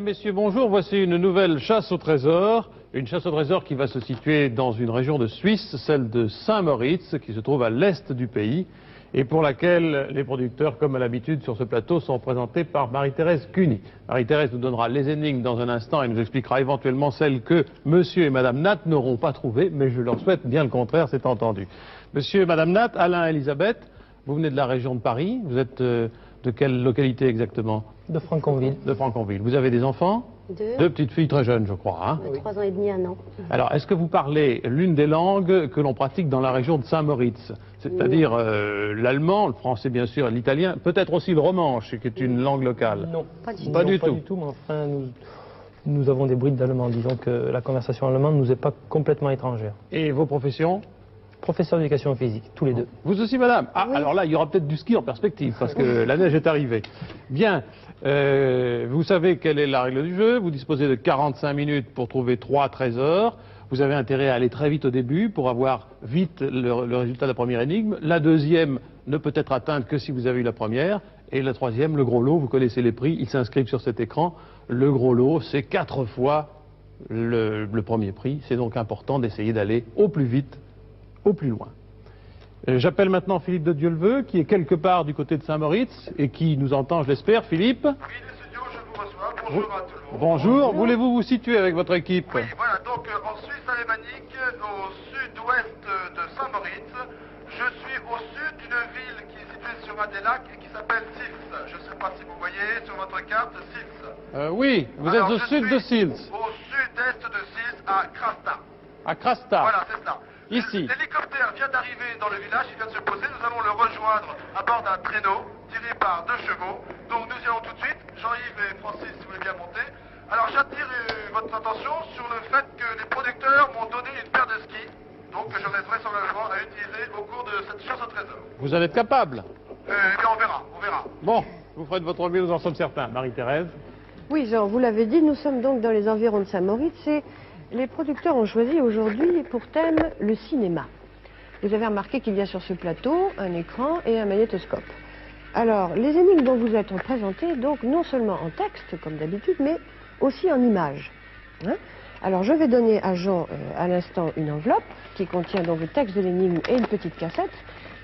Mesdames, Messieurs, bonjour. Voici une nouvelle chasse au trésor. Une chasse au trésor qui va se situer dans une région de Suisse, celle de Saint-Moritz, qui se trouve à l'est du pays, et pour laquelle les producteurs, comme à l'habitude sur ce plateau, sont présentés par Marie-Thérèse Cuny. Marie-Thérèse nous donnera les énigmes dans un instant et nous expliquera éventuellement celles que Monsieur et Madame Nat n'auront pas trouvées, mais je leur souhaite bien le contraire, c'est entendu. Monsieur et Madame Nat, Alain et Elisabeth, vous venez de la région de Paris. Vous êtes de quelle localité exactement? De Franconville. De Franconville. Vous avez des enfants? Deux petites filles très jeunes, je crois. Hein? 3 ans et demi, 1 an. Alors, est-ce que vous parlez l'une des langues que l'on pratique dans la région de Saint-Moritz? C'est-à-dire l'allemand, le français bien sûr, l'italien, peut-être aussi le romanche, qui est une langue locale? Non. Pas du tout. Pas du Pas tout. du tout, mais enfin, nous avons des brides d'allemand. Disons que la conversation allemande ne nous est pas complètement étrangère. Et vos professions? Professeur d'éducation physique, tous les deux. Vous aussi, madame? Ah, Oui. alors là, il y aura peut-être du ski en perspective, parce que la neige est arrivée. Bien, vous savez quelle est la règle du jeu. Vous disposez de 45 minutes pour trouver 3 trésors. Vous avez intérêt à aller très vite au début pour avoir vite le résultat de la première énigme. La deuxième ne peut être atteinte que si vous avez eu la première. Et la troisième, le gros lot, vous connaissez les prix, ils s'inscrivent sur cet écran. Le gros lot, c'est 4 fois le premier prix. C'est donc important d'essayer d'aller au plus vite, au plus loin. J'appelle maintenant Philippe de Dieuleveux, qui est quelque part du côté de Saint-Moritz et qui nous entend, je l'espère. Philippe? Oui, les studios, je vous reçois. Bonjour à tout le monde. Bonjour. Voulez-vous vous situer avec votre équipe? Oui, voilà, donc en Suisse alémanique, au sud-ouest de Saint-Moritz, je suis au sud d'une ville qui est située sur un des lacs et qui s'appelle Sils. Je ne sais pas si vous voyez sur votre carte Sils. Oui, vous Alors, êtes au je sud de suis Sils, Au sud-est de Sils, à Krasta. à Krasta. Voilà, c'est ça. Ici. L'hélicoptère vient d'arriver dans le village, il vient de se poser. Nous allons le rejoindre à bord d'un traîneau tiré par 2 chevaux. Donc nous y allons tout de suite. Jean-Yves et Francis, si vous voulez bien monter. Alors j'attire votre attention sur le fait que les producteurs m'ont donné une paire de skis. Donc que j'aurai vraisemblablement à utiliser au cours de cette chasse au trésor. Vous en êtes capable? Eh bien on verra, on verra. Bon, vous ferez de votre mieux, nous en sommes certains. Marie-Thérèse? Oui, Jean, vous l'avez dit, nous sommes donc dans les environs de Saint-Moritz et les producteurs ont choisi aujourd'hui pour thème le cinéma. Vous avez remarqué qu'il y a sur ce plateau un écran et un magnétoscope. Alors, les énigmes dont vous êtes présentées, donc non seulement en texte, comme d'habitude, mais aussi en images. Hein? Alors, je vais donner à Jean, à l'instant, une enveloppe qui contient donc le texte de l'énigme et une petite cassette.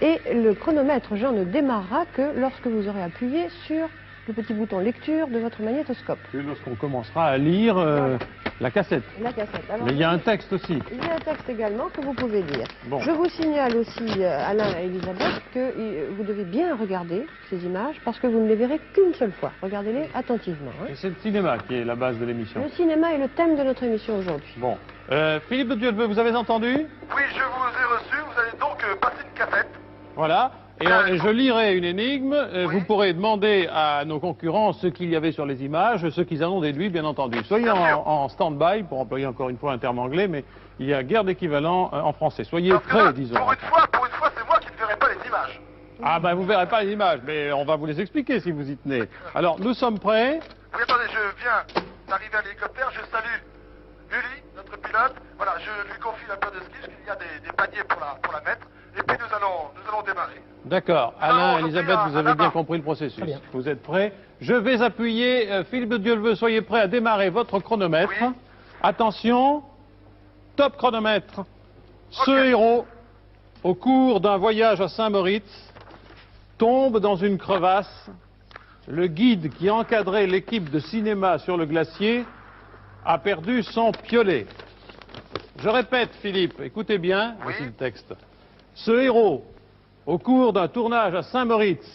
Et le chronomètre, Jean, ne démarrera que lorsque vous aurez appuyé sur le petit bouton lecture de votre magnétoscope. Et lorsqu'on commencera à lire la cassette. La cassette. Alors, Mais il y a un texte aussi. il y a un texte également que vous pouvez lire. Bon. Je vous signale aussi, Alain et Elisabeth, que vous devez bien regarder ces images parce que vous ne les verrez qu'une seule fois. Regardez-les attentivement. Hein. Et c'est le cinéma qui est la base de l'émission. Le cinéma est le thème de notre émission aujourd'hui. Bon. Philippe de Dieuleveux, vous avez entendu? Oui, je vous ai reçu. Vous allez donc passer une cassette. Voilà. Et je lirai une énigme. Vous pourrez demander à nos concurrents ce qu'il y avait sur les images, ce qu'ils en ont déduit, bien entendu. Soyez en stand-by, pour employer encore une fois un terme anglais, mais il y a guère d'équivalent en français. Soyez Parce que prêts, là, disons. pour une fois, c'est moi qui ne verrai pas les images. Ah ben vous verrez pas les images, mais on va vous les expliquer si vous y tenez. Alors, nous sommes prêts. Oui, attendez, je viens d'arriver à l'hélicoptère, je salue Uli, notre pilote. Voilà, je lui confie la paire de skis, il y a des paniers pour la mettre. Et puis nous allons démarrer. D'accord. Alors, Alain, je Elisabeth, prie vous à avez la bien barre. compris le processus. Très bien. Vous êtes prêts. Je vais appuyer. Philippe de Dieuleveux, soyez prêts à démarrer votre chronomètre. Oui. Attention. Top chronomètre. Ce Ok. héros, au cours d'un voyage à Saint-Moritz, tombe dans une crevasse. Le guide qui encadrait l'équipe de cinéma sur le glacier a perdu son piolet. Je répète, Philippe, écoutez bien, Oui. voici le texte. Ce héros, au cours d'un tournage à Saint-Moritz,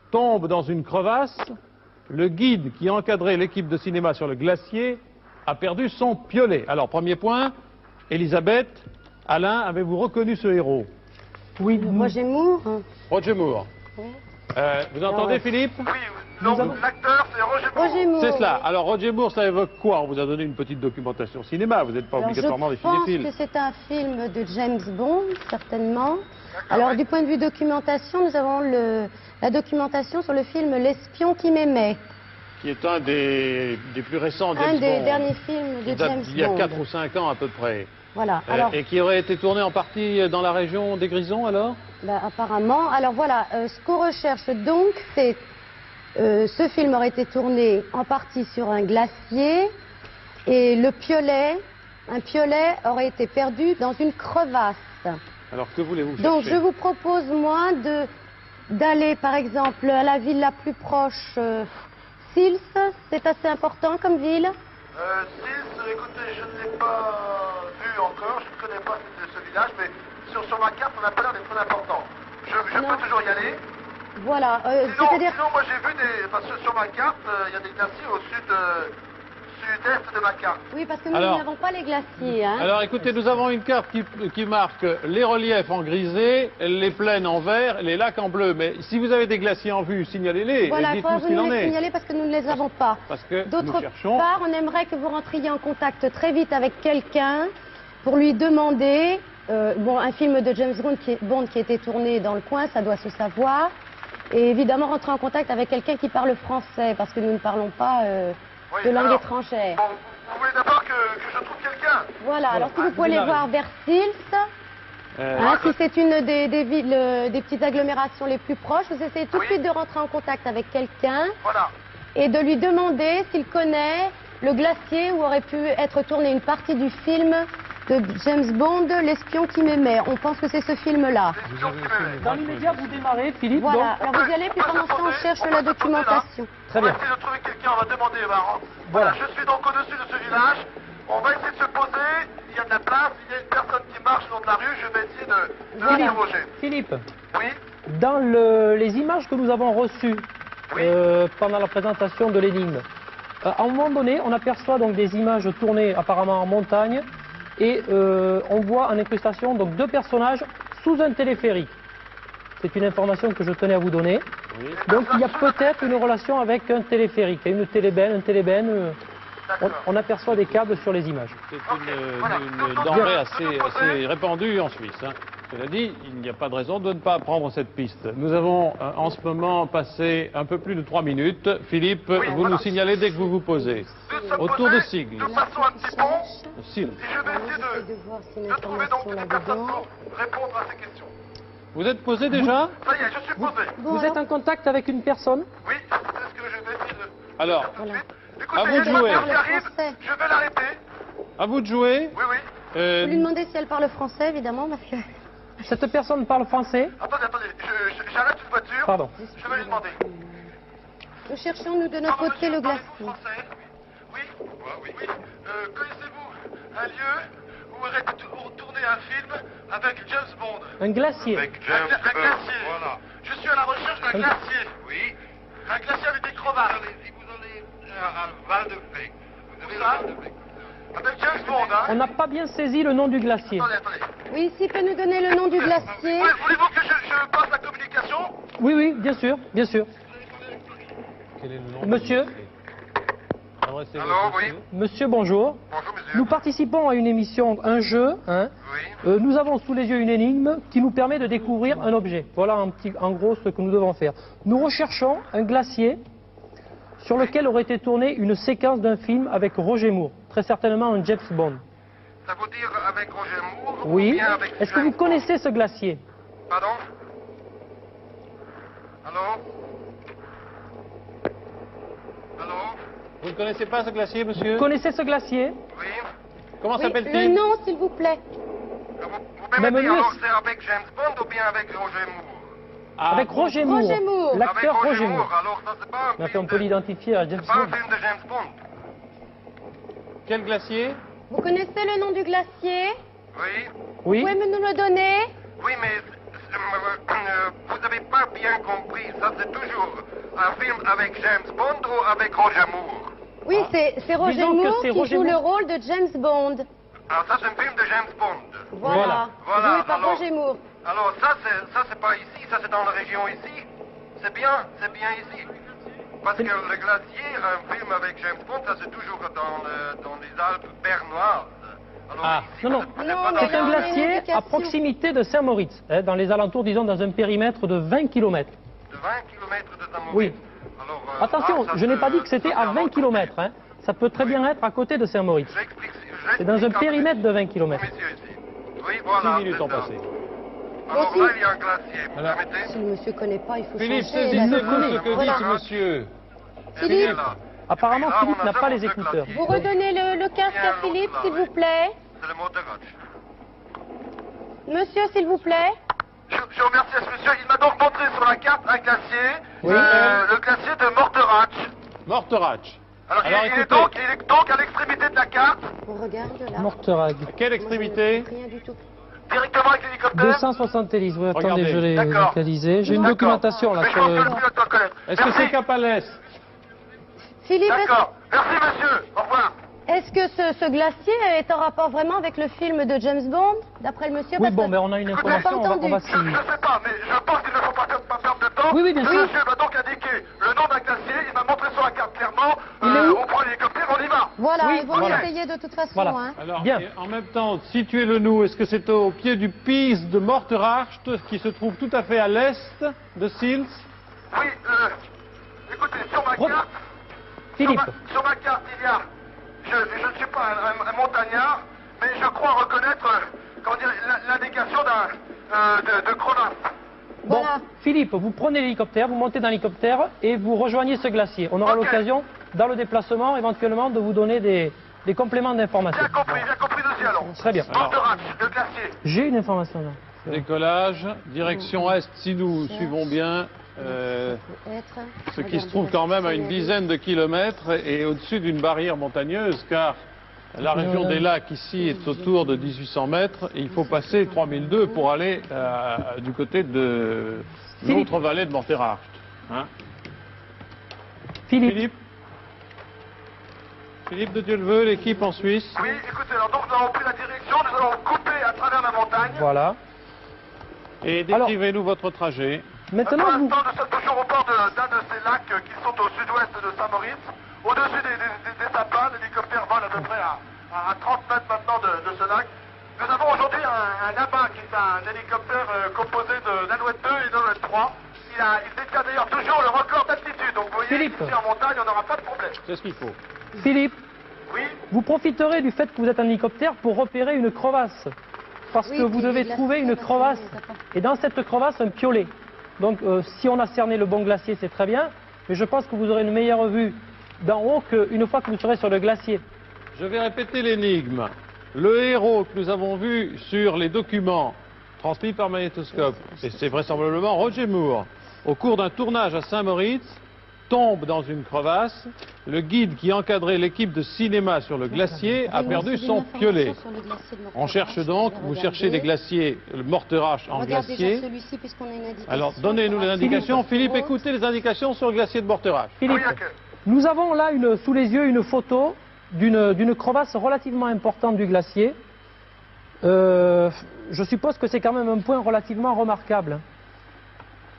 tombe dans une crevasse. Le guide qui encadrait l'équipe de cinéma sur le glacier a perdu son piolet. Alors, premier point, Elisabeth, Alain, avez-vous reconnu ce héros? Oui, Roger Moore. Roger Moore. Vous entendez, ouais. Philippe? Oui, donc l'acteur c'est Roger Moore. Roger Moore. C'est cela. Alors, Roger Moore, ça évoque quoi? On vous a donné une petite documentation cinéma. Vous n'êtes pas Alors, obligatoirement des je pense cinéphiles. que c'est un film de James Bond, certainement. Alors, du point de vue documentation, nous avons la documentation sur le film L'espion qui m'aimait, Qui est un des plus récents James un des Bond. derniers films Qui de date James d'il y a Bond. 4 ou 5 ans à peu près. Voilà. Alors, Et qui aurait été tourné en partie dans la région des Grisons, alors? apparemment, alors voilà, ce qu'on recherche donc, c'est ce film aurait été tourné en partie sur un glacier et le piolet, un piolet aurait été perdu dans une crevasse. Alors que voulez-vous Donc chercher? je vous propose, moi, d'aller par exemple à la ville la plus proche, Sils, c'est assez important comme ville. Sils, écoutez, je ne l'ai pas vu encore, je ne connais pas ce village, mais sur ma carte, on n'a pas l'air d'être très important. Je peux toujours y aller. Voilà, Sinon, moi j'ai vu parce que sur ma carte, il y a des glaciers au sud-est de ma carte. Oui, parce que nous Alors- n'avons pas les glaciers. Hein. Alors écoutez, nous avons une carte qui marque les reliefs en grisé, les plaines en vert, les lacs en bleu. Mais si vous avez des glaciers en vue, signalez-les Voilà, et il faudra dites-nous que ce vous qu'il nous en les est. signalez parce que nous ne les avons pas. Parce que nous D'autre cherchons... part, on aimerait que vous rentriez en contact très vite avec quelqu'un pour lui demander, un film de James Bond qui a été tourné dans le coin, ça doit se savoir, et évidemment rentrer en contact avec quelqu'un qui parle français, parce que nous ne parlons pas Oui, de langue alors, étrangère. Bon, vous voulez d'abord que je trouve quelqu'un? Voilà, alors si vous pouvez aller voir vers Sils, si c'est une des villes, des petites agglomérations les plus proches, vous essayez tout de Oui. suite de rentrer en contact avec quelqu'un Voilà. et de lui demander s'il connaît le glacier où aurait pu être tournée une partie du film de James Bond, L'espion qui m'aimait. On pense que c'est ce film-là. Les gens qui m'aimaient. Dans l'immédiat, vous démarrez, Philippe. Voilà, donc- alors vous y allez, puis pendant ce temps, on cherche la documentation. Très On va bien. essayer de trouver quelqu'un, on va demander. Voilà. Je suis donc au-dessus de ce village. On va essayer de se poser. Il y a de la place, il y a une personne qui marche le long de la rue. Je vais essayer de l'interroger. Philippe, Oui, dans les images que nous avons reçues pendant la présentation de l'énigme, à un moment donné, on aperçoit donc des images tournées apparemment en montagne et on voit en incrustation donc deux personnages sous un téléphérique. C'est une information que je tenais à vous donner. Donc il y a peut-être une relation avec un téléphérique, une télébène, un télébène. On aperçoit des câbles sur les images. C'est voilà. une denrée assez répandue en Suisse. Hein. Cela dit, il n'y a pas de raison de ne pas prendre cette piste. Nous avons en ce moment passé un peu plus de 3 minutes. Philippe, Oui, vous voilà. nous signalez dès que vous vous posez. Nous sommes Autour de posés Sigles. de façon un petit pont. Sigles. Et je vais essayer de voir si une de trouver donc information une personne là-dedans. pour répondre à ces questions. Vous êtes posé déjà? Ça y est, je suis posé. Bon, Vous êtes alors, en contact avec une personne? Oui, c'est ce que je vais essayer de Alors, faire tout de Voilà. suite. Écoutez, À vous il y a de une jouer. voiture qui Le arrive. français. Je vais l'arrêter. à vous de jouer. Oui, oui. je vais lui demander si elle parle français, évidemment, parce que... Cette personne parle français? Attendez, j'arrête une voiture. Pardon. Je vais lui demander. Nous cherchons, nous, de notre Pardon, côté, monsieur, le parlez-vous glacier. français? Oui. Oui. Connaissez-vous un lieu où aurait été tourné un film avec James Bond? Un glacier. Un glacier. Voilà. Je suis à la recherche d'un glacier. Oui. Un glacier avec des crevasses. Vous allez à Val de Fay. Vous avez Val de Fay. Avec James Bond, hein? On n'a pas bien saisi le nom du glacier. Attendez. Oui, s'il peut nous donner le nom du glacier. Oui, voulez-vous que je passe la communication? Oui, oui, bien sûr, bien sûr. Quel est le nom? Monsieur, Adressez-vous Allô, au oui. monsieur. monsieur, bonjour. Bonjour, monsieur. Nous participons à une émission, un jeu. Hein. Oui. Nous avons sous les yeux une énigme qui nous permet de découvrir un objet. Voilà en gros ce que nous devons faire. Nous recherchons un glacier sur lequel aurait été tournée une séquence d'un film avec Roger Moore, très certainement un James Bond. Ça veut dire avec Roger Moore ou Oui. bien avec Est-ce que James vous connaissez ce glacier? Bond? Pardon? Allô? Allô? Vous ne connaissez pas ce glacier, monsieur? Vous connaissez ce glacier? Oui. Comment Oui, le s'appelle-t-il? nom, s'il vous plaît. Vous pouvez me Même dire mieux, alors c'est avec James Bond ou bien avec Roger Moore? Ah, Avec Roger Moore. Roger Moore. Avec L'acteur Roger Moore. alors ça c'est pas un Mais enfin, film on peut l'identifier à James c'est pas un Bond. film de James Bond. Quel glacier? Vous connaissez le nom du glacier? Oui. Vous Oui. pouvez nous le donner? Oui, mais vous n'avez pas bien compris. Ça c'est toujours un film avec James Bond ou avec Roger Moore? Oui, c'est Roger Disons que Moore c'est qui Roger joue le Moore. rôle de James Bond. Alors ça c'est un film de James Bond. Voilà. Voilà, Joué par alors- Roger Moore. Alors ça c'est pas ici, ça c'est dans la région ici. C'est bien ici. Parce que le glacier, un film avec James Bond, ça c'est toujours dans les Alpes bernoises. Alors, Ah, ici, non, non. vous êtes Non, pas dans mais C'est un non, les- glacier à indication. proximité de Saint-Moritz, hein, dans les alentours, disons, dans un périmètre de 20 km. de 20 km de Saint-Maurice. Oui. Alors, Attention, ça, je n'ai se- pas dit que c'était ça, à c'est un 20 autre km. film. Hein. Ça peut très bien être à côté de Saint-Moritz. J'explique. C'est dans un périmètre de 20 km. Monsieur ici. Oui, voilà. 6 minutes c'est ont ça. passé. Alors là, il y a un glacier. Vous Alors- permettez? Si le monsieur ne connaît pas, il faut Philippe, changer. saisissez-vous la ce que dit Voilà. ce monsieur. Philippe. Apparemment, Là, Philippe on a n'a pas les deux écouteurs. glaciers. Vous redonnez le casque à Philippe, s'il vous plaît. C'est le Morteratsch. Monsieur, s'il vous plaît. Je remercie ce monsieur. Il m'a donc montré sur la carte un glacier, Oui. le glacier de Morteratsch. Morteratsch. Alors, Alors, il est écoutez. donc à l'extrémité de la carte, On regarde là. Morterag. À quelle extrémité? Rien du tout. directement avec l'hélicoptère. 270, oui, attendez, Regardez. je l'ai D'accord. localisé. J'ai une D'accord. documentation là. Mais je pense que le pilote doit connaître. Est-ce que Merci. c'est cap à l'est? Philippe, D'accord. Merci monsieur. Au revoir. est-ce que ce glacier est en rapport vraiment avec le film de James Bond, d'après le monsieur? Oui, Parce bon, que- mais on a une n'a information, pas on va entendu. Je suivre. ne sais pas, mais je pense qu'il ne faut pas perdre de temps. Oui, oui, bien Le sûr. monsieur m'a donc indiqué le nom d'un glacier. Il m'a montré sur la carte clairement. Il est où On prend l'hélicoptère, on y va. Voilà, Oui, et vous voilà. essayez de toute façon. Voilà. Hein. Alors, Bien. et en même temps, situez-le nous. Est-ce que c'est au pied du Piz de Morteratsch, qui se trouve tout à fait à l'est de Sils? Oui, écoutez, sur ma Re- carte. Philippe, Sur ma carte, il y a. Je ne suis pas un montagnard, mais je crois reconnaître comment dire, l'indication de crevasse. bon, Voilà. Philippe, vous prenez l'hélicoptère, vous montez dans l'hélicoptère et vous rejoignez ce glacier. On aura Ok. l'occasion, dans le déplacement, éventuellement, de vous donner des compléments d'information. Bien compris dessus alors. Très bien. Morteratsch, le glacier. J'ai une information là. Décollage, direction est, si nous suivons bien, ce qui se trouve quand même à une dizaine de kilomètres et au-dessus d'une barrière montagneuse, car la région des lacs ici est autour de 1800 mètres et il faut passer 3002 pour aller du côté de Philippe. l'autre vallée de Morteratsch. Hein? Philippe, Philippe de Dieu le veut, l'équipe en Suisse. Oui, écoutez, alors donc nous avons pris la direction, nous allons couper à travers la montagne. voilà. Et décrivez-nous votre trajet. Pour Maintenant, vous... l'instant, nous sommes toujours au bord d'un de ces lacs qui sont au sud-ouest de Saint-Maurice. Au-dessus des sapins, l'hélicoptère vole à peu près à 30 mètres maintenant de ce lac. Nous avons aujourd'hui un abat qui est un hélicoptère composé d'Alouette 2 et d'Alouette 3. Il détient d'ailleurs toujours le record d'altitude. Donc vous voyez, Philippe. ici en montagne, on n'aura pas de problème. C'est ce qu'il faut. Philippe, Oui, vous profiterez du fait que vous êtes en hélicoptère pour repérer une crevasse. Parce Oui, que vous puis devez les trouver une glaciers, crevasse. on les a pas. Et dans cette crevasse, un piolet. Donc, si on a cerné le bon glacier, c'est très bien. Mais je pense que vous aurez une meilleure vue d'en haut qu'une fois que vous serez sur le glacier. Je vais répéter l'énigme. Le héros que nous avons vu sur les documents transmis par magnétoscope, et c'est vraisemblablement Roger Moore, au cours d'un tournage à Saint-Maurice, tombe dans une crevasse. Le guide qui encadrait l'équipe de cinéma sur le glacier a Oui, Ah, on perdu a son des piolet. informations sur le glacier de Morteratsch. On cherche donc, Je vais vous cherchez des regarder. glaciers, le Morteratsch en Regarde déjà glacier. celui-ci puisqu'on a une indication. Alors, donnez-nous les indications. Philippe, écoutez les indications sur le glacier de Morteratsch. Philippe, oui, ok. nous avons là sous les yeux une photo d'une crevasse relativement importante du glacier. Je suppose que c'est quand même un point relativement remarquable.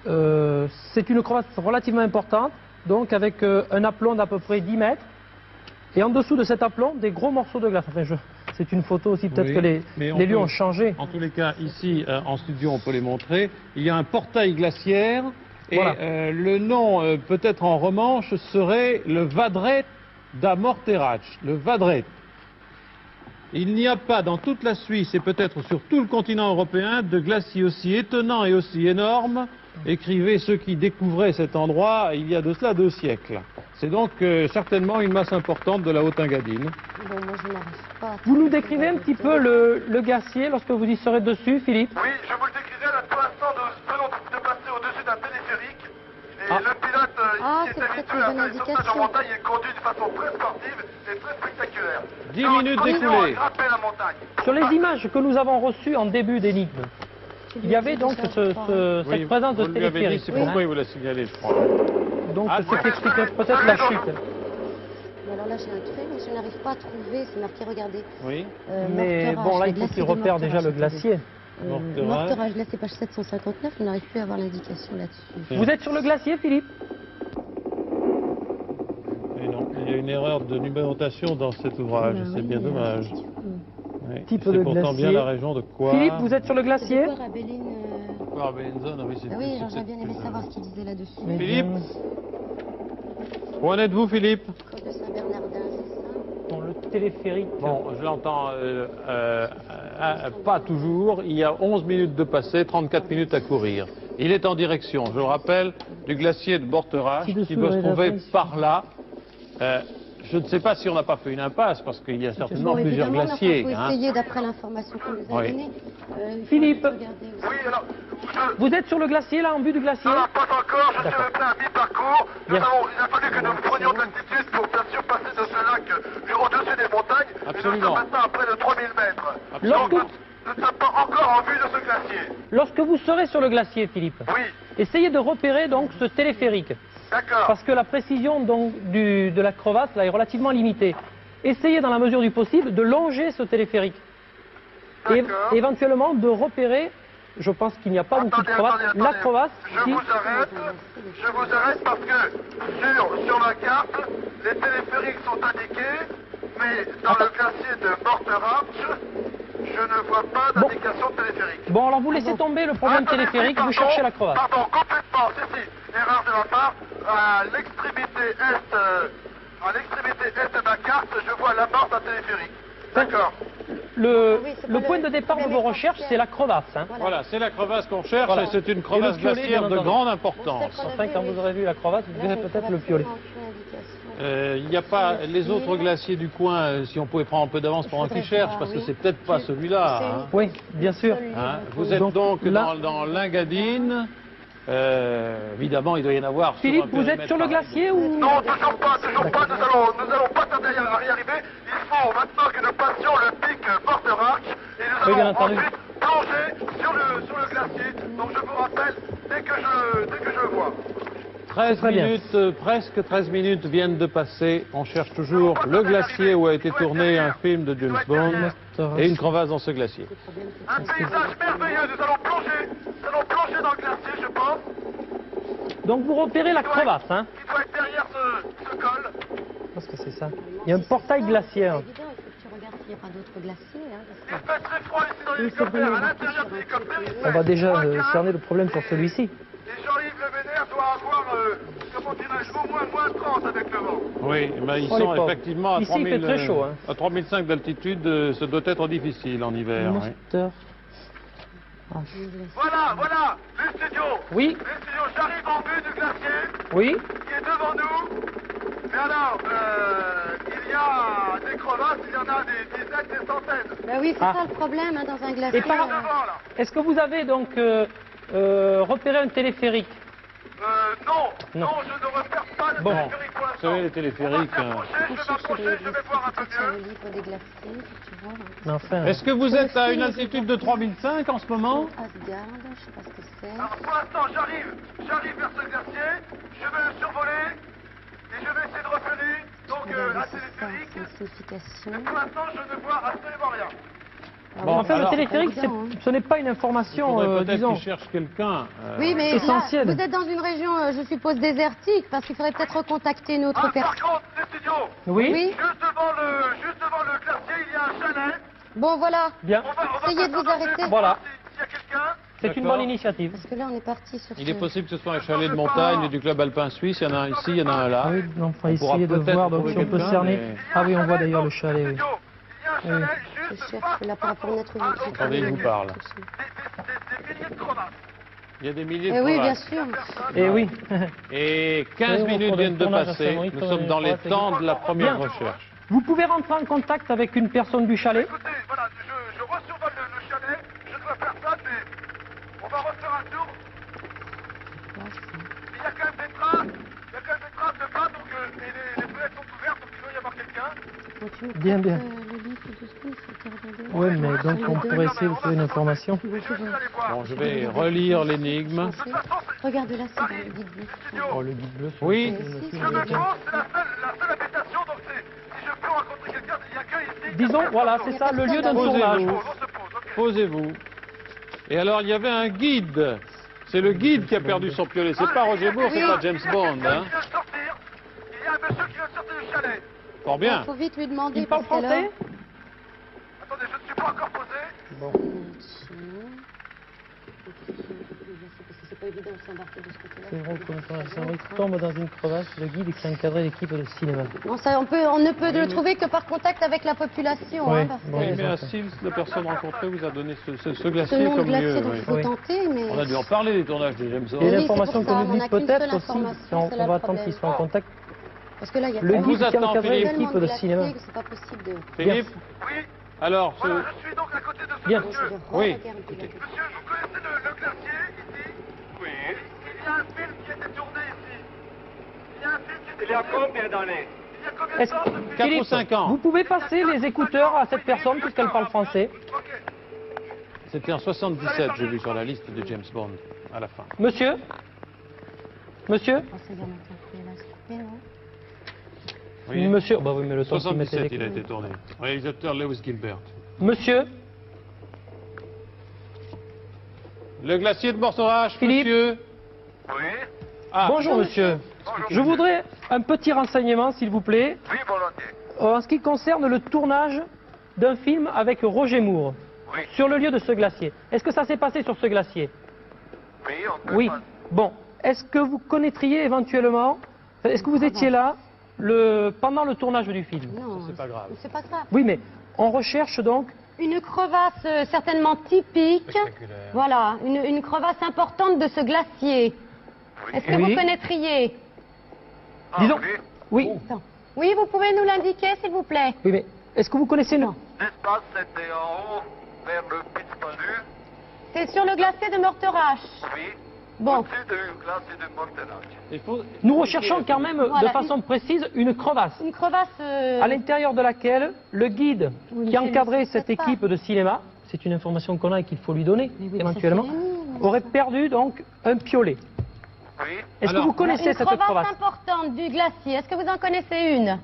C'est une crevasse relativement importante, donc avec un aplomb d'à peu près 10 mètres. Et en dessous de cet aplomb, des gros morceaux de glace. Enfin, c'est une photo aussi, peut-être Oui, que mais on les lieux peut- ont changé. En tous les cas, ici, en studio, on peut les montrer. Il y a un portail glaciaire. Et Voilà. le nom, peut-être en romanche, serait le Vadret da Morteratsch. Le Vadret. Il n'y a pas dans toute la Suisse et peut-être sur tout le continent européen de glacier aussi étonnant et aussi énorme, écrivaient ceux qui découvraient cet endroit il y a de cela 2 siècles. C'est donc certainement une masse importante de la Haute-Engadine. Bon, moi, je n'arrive pas. Vous nous décrivez un petit peu le glacier lorsque vous y serez dessus, Philippe? Oui, je vous le décrirai là. Pour l'instant, nous venons de passer au-dessus d'un téléphérique. Et Ah. le pilote, Ah, qui c'est est très, habitué très à bonne faire les sautages en indication. montagne, est conduit de façon très sportive et très spectaculaire. 10 Donc, minutes continuons d'écoulées. à grimper la montagne. Sur les images que nous avons reçues en début d'énigme, il y avait donc cette présence de vous lui avez dit, téléphérique. c'est pourquoi il vous l'a signalé, je crois. Donc Ah, c'est ce qui oui. explique peut-être la chute. Mais alors là, j'ai un truc, mais je n'arrive pas à trouver. C'est marqué, regardez. Oui. Mais Morteratsch, bon, là, le il faut glacier qu'il de repère déjà le Morteratsch, glacier. attendez. Morteratsch, là, c'est page 759. Je n'arrive plus à avoir l'indication là-dessus. Vous êtes sur le glacier, Philippe? Et non, il y a une erreur de numérotation dans cet ouvrage, Bah c'est oui, bien mais dommage. Oui. Type C'est de pourtant glacier. bien la région de quoi Philippe, vous êtes sur le glacier? C'est de quoi, Rabelline, Quoi, Benzone, oui, c'est Ah oui, c'est j'aurais bien aimé cette- savoir ce qu'il disait là-dessus. Oui. Philippe Où en êtes-vous, Philippe? Côte de Saint-Bernardin, c'est ça? Bon, le téléphérique. Bon, je l'entends pas toujours. Il y a 11 minutes de passé, 34 minutes à courir. Il est en direction, je le rappelle, du glacier de Borterach, qui doit se trouver par là. Je ne sais pas si on n'a pas fait une impasse, parce qu'il y a certainement Bon, plusieurs évidemment, glaciers. on a essayer d'après l'information qu'on nous a Oui. donnée. Philippe. Oui, alors, Vous êtes sur le glacier, là, en vue du glacier? non, pas encore, je suis D'accord. resté à mi-parcours. Bien. Il a fallu que nous prenions de l'altitude pour bien sûr passer de ce lac au-dessus des montagnes. Et nous Absolument. sommes maintenant à près de 3000 mètres. Lorsque- Donc, nous ne sommes pas encore en vue de ce glacier. Lorsque vous serez sur le glacier, Philippe, Oui, essayez de repérer donc ce téléphérique. d'accord. Parce que la précision donc, de la crevasse là, est relativement limitée. Essayez dans la mesure du possible de longer ce téléphérique. Et D'accord. éventuellement de repérer, je pense qu'il n'y a pas beaucoup de crevasse, la crevasse Je qui... vous arrête parce que sur la carte, les téléphériques sont indiqués, mais dans le glacier de Borterach, je ne vois pas d'indication de téléphérique. Bon, alors vous laissez tomber le problème Attendez, téléphérique, pardon, vous cherchez la crevasse. Pardon, complètement, si, erreur de ma part. À l'extrémité est de ma carte, je vois la mort d'un téléphérique. D'accord. Le, Oui, c'est le pas point le de départ de problème vos recherches, c'est la crevasse. Hein. Voilà, c'est la crevasse qu'on cherche, Voilà. et c'est une Et crevasse le piolet, glaciaire bien de entendu. grande importance. Enfin, quand vous aurez vu la crevasse, vous verrez peut-être le piolet. Il n'y a pas les autres glaciers du coin, si on pouvait prendre un peu d'avance pendant qu'ils cherchent, parce que c'est peut-être pas celui-là. Hein. Oui, bien sûr. Hein, vous êtes donc là- dans l'Engadine. Évidemment, il doit y en avoir. sur Philippe, un vous êtes périmètre sur le pareil. glacier ou... Non, toujours pas. Nous allons pas tarder à y arriver. Il faut maintenant que nous passions le pic Borterach et nous Oui, bien allons entendu. ensuite plonger sur le glacier. Donc je vous rappelle dès que je le vois. 13 Très bien. minutes, presque 13 minutes viennent de passer. On cherche toujours le glacier où a été tourné un film de James Bond et une crevasse dans ce glacier. Un paysage merveilleux. Nous allons plonger dans le glacier, je pense. Donc vous repérez la crevasse, hein. Qui doit être derrière ce col. Je pense que c'est ça. Il y a un portail glaciaire. C'est évident, il faut que tu regardes s'il n'y a pas d'autres glaciers. Hein, Il parce fait très froid ici dans l'hélicoptère. À l'intérieur de l'hélicoptère, il fait On va déjà moins 15. cerner le problème sur celui-ci. Et Jean-Yves Le Vénère doit avoir, comment dirais-je, au moins 30 avec le vent. Oui, mais ils Oh, les sont pauvres. effectivement à Ici, il fait très chaud, hein. à 3005 d'altitude, ce doit être difficile en hiver. oui. Monster. Voilà, les studios. Oui, Les studios, j'arrive en vue du glacier oui. qui est devant nous. Mais alors, il y a des crevasses, il y en a des dizaines, des centaines. Ben oui, c'est Ah. ça le problème hein, dans un glacier. Et par- Devant, là. Est-ce que vous avez donc repéré un téléphérique? Non, je ne repère pas le Bon. téléphérique pour Vous savez, les l'instant. téléphériques. Je vais m'approcher, je vais voir un peu le mieux. livre des glaciers, si tu vois. Mais enfin, Est-ce que vous êtes à une altitude de 3005 en ce moment? Asgard, je sais pas ce que c'est. Alors pour l'instant, j'arrive vers ce glacier, je vais le survoler et je vais essayer de repérer donc un C'est ça, téléphérique. c'est une signification. Mais pour l'instant, je ne vois absolument rien. Bon, enfin, alors, le téléphérique, c'est pas évident, ce n'est pas une Il information, faudrait peut-être disons. qu'ils cherchent quelqu'un. Oui, mais essentiel. là, vous êtes dans une région, je suppose, désertique, parce qu'il faudrait peut-être recontacter une autre Ah, par personne. contre, les studios, Oui, Oui, juste devant le glacier, il y a un chalet. bon voilà. bien. On va Essayez de vous passer dans le arrêter. pour Voilà. voir s'il y a quelqu'un. C'est une D'accord. bonne initiative. Parce que là, on est parti sur Il ce... est possible que ce soit un chalet de montagne du club alpin suisse. Il y en a un ici, il y en a un là. Ah oui, donc on va On pourra essayer de peut-être voir donc, trouver si on peut quelqu'un, cerner. mais- Ah oui, on voit d'ailleurs le chalet, oui. Studio, il y a un chalet Je juste cherche face là par rapport à notre à vie. Attendez, je vous parle. des milliers de crevasses. Il y a des milliers de Eh oui, bien crevasses. sûr. Et oui. Et 15 Oui, on minutes fera viennent le de tournage à passer. Saint-Maurice, Nous on sommes est dans les croisés. temps de la première Bien. recherche. Vous pouvez rentrer en contact avec une personne du chalet. Écoutez, voilà, je resurvole le chalet, je ne vois personne, mais on va refaire un tour. Il y a quand même des traces, de pas, donc et les fenêtres sont ouvertes, donc il doit y avoir quelqu'un. Donc, tu me Bien, prêtes, bien. Le livre de secondes, faut te regarder. Oui, mais donc on pourrait essayer de faire une information. Je vais juste aller voir. Bon, je vais relire l'énigme. De toute façon, Regarde là, c'est dans le guide bleu. studio, Oh, le guide bleu. Oui. je me pose, c'est la seule habitation, donc si je peux rencontrer quelqu'un, il n'y a que ici. Disons, voilà, c'est ça, le lieu d'un Posez-vous. tournage. On se pose, ok. Posez-vous. Et alors, il y avait un guide. C'est le guide qui a perdu son piolet. C'est pas Roger Moore, c'est pas James Bond. Il y a Hein. quelqu'un qui vient de sortir. Il y a un monsieur qui vient de sortir du chalet. Fort bien. Il faut vite lui demander Il parle parce que là... français? Attendez, je ne suis pas encore posé. c'est pas évident de s'embarquer de ce côté-là. C'est vrai que le tournage de Saint-Maurice tombe dans une crevasse, le guide qui a encadré l'équipe de cinéma. Non, ça, on ne peut le trouver que par contact avec la population. Oui, Hein, parce bon, que Oui, mais à Sils, la personne rencontrée vous a donné ce ce glacier nom de comme glacier, lieu. donc oui. il faut Oui. tenter, mais... On a dû en parler des tournages de James Et Bond. Oui, l'information c'est que pour ça, nous on dit n'a qu'une peut-être seule aussi, information, on c'est là va le attendre qu'il problème. soit en contact. Parce que là, il y a Le On vous guide qui attend, encadrait Philippe. l'équipe de cinéma. C'est pas possible de... Philippe, Oui, alors, voilà, je suis donc à côté de ce Bien. monsieur. Oui. Monsieur, vous connaissez le glacier ici? Oui. Il y a un film qui a été tourné ici. Il y a un film qui a été Il y a tourné. combien d'années? Il y a combien de Est-ce temps ce film? 4 ou Philippe, 5 ans. vous pouvez passer les écouteurs à cette personne puisqu'elle parle français. Ok. C'était en 77, j'ai vu sur la liste de James Bond, à la fin. Monsieur Monsieur Oh, c'est bien maintenant, il va se couper, non? Oui. Monsieur, bah oui, mais le temps qu'il mettait 77, il a les... été tourné. Réalisateur Lewis Gilbert. Monsieur, Le glacier de Morteratsch, Philippe. monsieur. Oui. Ah, bonjour monsieur. Bonjour. Je voudrais un petit renseignement, s'il vous plaît, Oui, volontiers. en ce qui concerne le tournage d'un film avec Roger Moore, Oui. sur le lieu de ce glacier. Est-ce que ça s'est passé sur ce glacier? Oui, on peut Oui. pas- Bon, est-ce que vous connaîtriez éventuellement, est-ce que vous étiez là pendant le tournage du film? Non, c'est pas grave. c'est pas grave. Oui, mais on recherche donc... Une crevasse certainement typique. Spectaculaire. Voilà, une crevasse importante de ce glacier. Est-ce que Oui. vous connaîtriez? Ah, Disons- oui. Oui, Attends. Oui, vous pouvez nous l'indiquer, s'il vous plaît? oui, mais est-ce que vous connaissez une... Non. L'espace, c'était en haut, vers le Pic Pendu. C'est sur le glacier de Morteratsch. Oui. Bon. Au-dessus du glacier de Morteratsch. Il faut... Nous recherchons quand même de Voilà. façon précise une crevasse, Une crevasse... à l'intérieur de laquelle le guide Oui, mais qui c'est- encadrait c'est cette pas- équipe de cinéma, c'est une information qu'on a et qu'il faut lui donner, Mais oui, mais éventuellement, ça, c'est la nuit, aurait perdu donc un piolet. Oui. Est-ce que Alors, vous connaissez Une cette crevasse crevasse? importante du glacier. Est-ce que vous en connaissez une?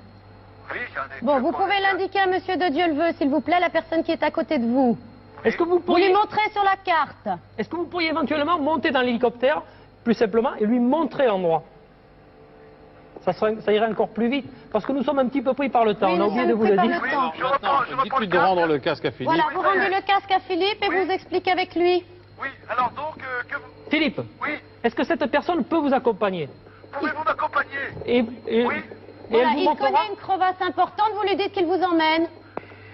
Oui, j'en ai Bon, deux vous pour pouvez les gars. l'indiquer à Monsieur de Dieuleveux, s'il vous plaît, la personne qui est à côté de vous. Est-ce que vous Vous lui pourriez, montrez sur la carte. est-ce que vous pourriez éventuellement monter dans l'hélicoptère, plus simplement, et lui montrer l'endroit? Ça irait encore plus vite, parce que nous sommes un petit peu pris par le temps. Oui, on a nous oublié de sommes vous pris le par dire. le temps. Je reprends le Dites-lui de casque. rendre le casque à Philippe. Voilà, vous rendez le casque à Philippe et Oui. vous expliquez avec lui. Oui, alors donc, que vous... Philippe, Oui, est-ce que cette personne peut vous accompagner? pouvez-vous m'accompagner? Et Oui. elle Voilà, vous il montrera... connaît une crevasse importante, vous lui dites qu'il vous emmène.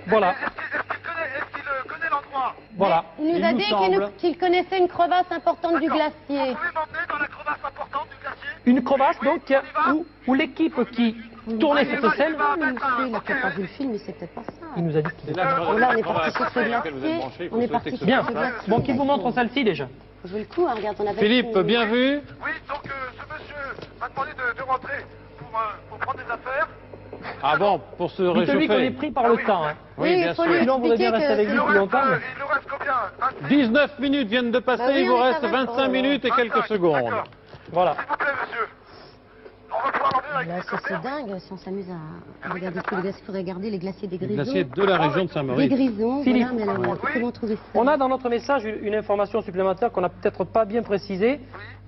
Voilà, Est-ce qu'il connaît l'endroit? voilà. Il nous a dit semble qu'il connaissait une crevasse importante du D'accord. glacier. Vous pouvez m'emmener dans la crevasse importante du glacier? une crevasse Oui, donc on y va. où l'équipe qui tournait Allez, cette vas-y, scène, va. Mais monsieur, il n'a peut-être pas vu le film, mais c'est peut-être pas ça. il nous a dit C'est qu'il... là que Bon, là, on est sur parti sur ce laquelle vous êtes glacier. branché, il faut On est souhaiter parti que sur ce Bien, ce glacier. bon, qu'il vous montre celle-ci déjà. Je le coup, hein, regarde, on avait... Philippe, bien vu. Oui, donc ce monsieur m'a demandé de rentrer pour prendre des affaires. Ah bon, pour se Dites-lui qu'on est réchauffer. pris par le temps. Hein. Oui, bien il faut sûr. lui Sinon, on voudrait bien expliquer rester avec que... lui plus longtemps. Il nous reste combien? 26? 19 minutes viennent de passer, Bah oui, il vous mais reste ça va, 25 oh. minutes et quelques 25, secondes. d'accord. Voilà. S'il vous plaît, monsieur. On va pouvoir l'emmener avec Là, ça c'est l'hélicoptère. dingue, si on s'amuse à regarder tous les glaciers, il faudrait regarder les glaciers des Le Grisons. glacier de la région de Des Saint-Maurice. Grisons, Philippe. voilà, mais alors, Oui. comment trouver ça? On a dans notre message une information supplémentaire qu'on n'a peut-être pas bien précisée,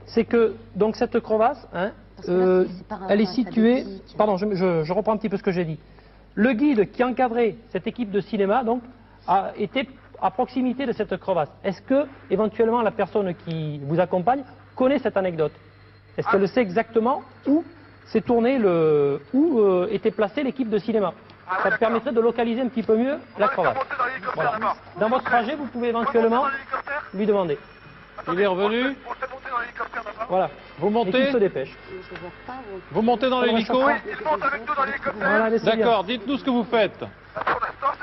c'est que donc cette crevasse, hein, Parce que là, c'est par elle est rapport située... alphabétique. Pardon, je reprends un petit peu ce que j'ai dit. Le guide qui encadrait cette équipe de cinéma donc, était à proximité de cette crevasse. Est-ce que, éventuellement, la personne qui vous accompagne connaît cette anecdote? Est-ce qu'elle sait exactement où s'est tourné où était placée l'équipe de cinéma? Ah, Ça d'accord. permettrait de localiser un petit peu mieux On la va crevasse. monter dans l'hélicoptère Voilà. d'abord. Dans votre trajet, vous pouvez éventuellement On va monter dans l'hélicoptère. lui demander. Il est revenu. On s'est monté dans l'hélicoptère d'abord. Voilà. Vous Et qu'il se montez dépêche. Je vois pas où- Vous montez dans Ça le l'hélico. réchauffe Il monte avec nous dans l'hélicoptère. Voilà, laissez bien. D'accord, dites-nous ce que vous faites. Pour l'instant,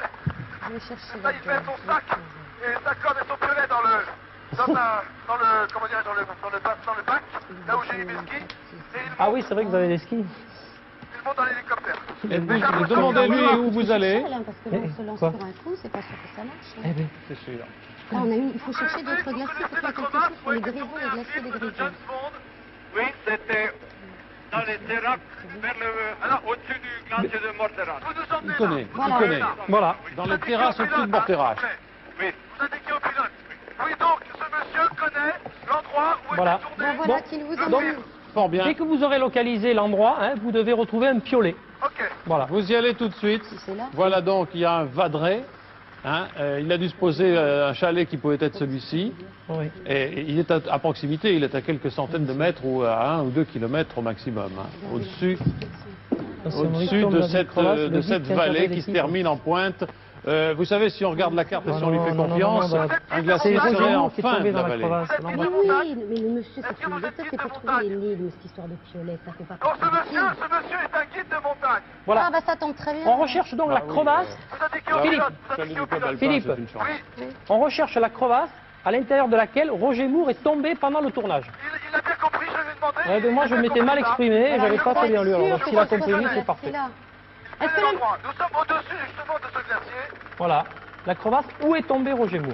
Je vais chercher là, il met son sac et sa corde et son piolet dans le bac, là où j'ai mis mes skis. Et il Ah oui, c'est vrai que vous avez des skis. monte dans l'hélicoptère. Et vous demandez-lui où vous allez. Parce que là, on se lance Quoi sur un coup, c'est pas sûr que ça marche. Eh bien, C'est sûr. Là, il faut chercher d'autres glaciers, il faut faire quelque chose sur les Grisons, les glaciers des Grisons. Oui, c'était dans les Séracs, au-dessus du glacier de Morteratsch. Vous nous emmenez Il connaît, là. il connaît. voilà. Dans les terrasses au-dessus de Morteratsch. Oui. Vous indiquez au pilote. Oui, donc, ce monsieur connaît l'endroit où Voilà. est tourné. Ben voilà, Bon. qu'il vous Donc, emmène. Fort bien. dès que vous aurez localisé l'endroit, hein, vous devez retrouver un piolet. Ok. Voilà. Vous y allez tout de suite. C'est là. Voilà donc, il y a un vadret Hein, il a dû se poser un chalet qui pouvait être celui-ci. Oui. Et il est à proximité, il est à quelques centaines de mètres ou à 1 ou 2 kilomètres au maximum. Hein, au-dessus de cette vallée qui se termine en pointe. Vous savez, si on regarde la carte et si on lui fait confiance, un glacier serait en fin de la vallée. Mais oui, mais le monsieur, c'est une méthode, c'est pour trouver l'énigme, cette histoire de piolet, ça fait pas Donc partie ce monsieur est un guide de montagne. Voilà. Ah bah ça tombe très bien. On recherche donc la crevasse. Vous indiquez au Philippe. pilote, vous indiquez au pilote. Philippe. Oui, On recherche la crevasse à l'intérieur de laquelle Roger Moore est tombé pendant le tournage. il a bien compris, je lui ai demandé. Ouais, mais moi, je m'étais mal exprimé et j'avais pas très bien lu. Alors, s'il a compris, Voilà, c'est parfait. là. Quel Est-ce est que le- l'endroit? Nous sommes au-dessus justement de ce glacier. Voilà. La crevasse, où est tombé Roger Moore?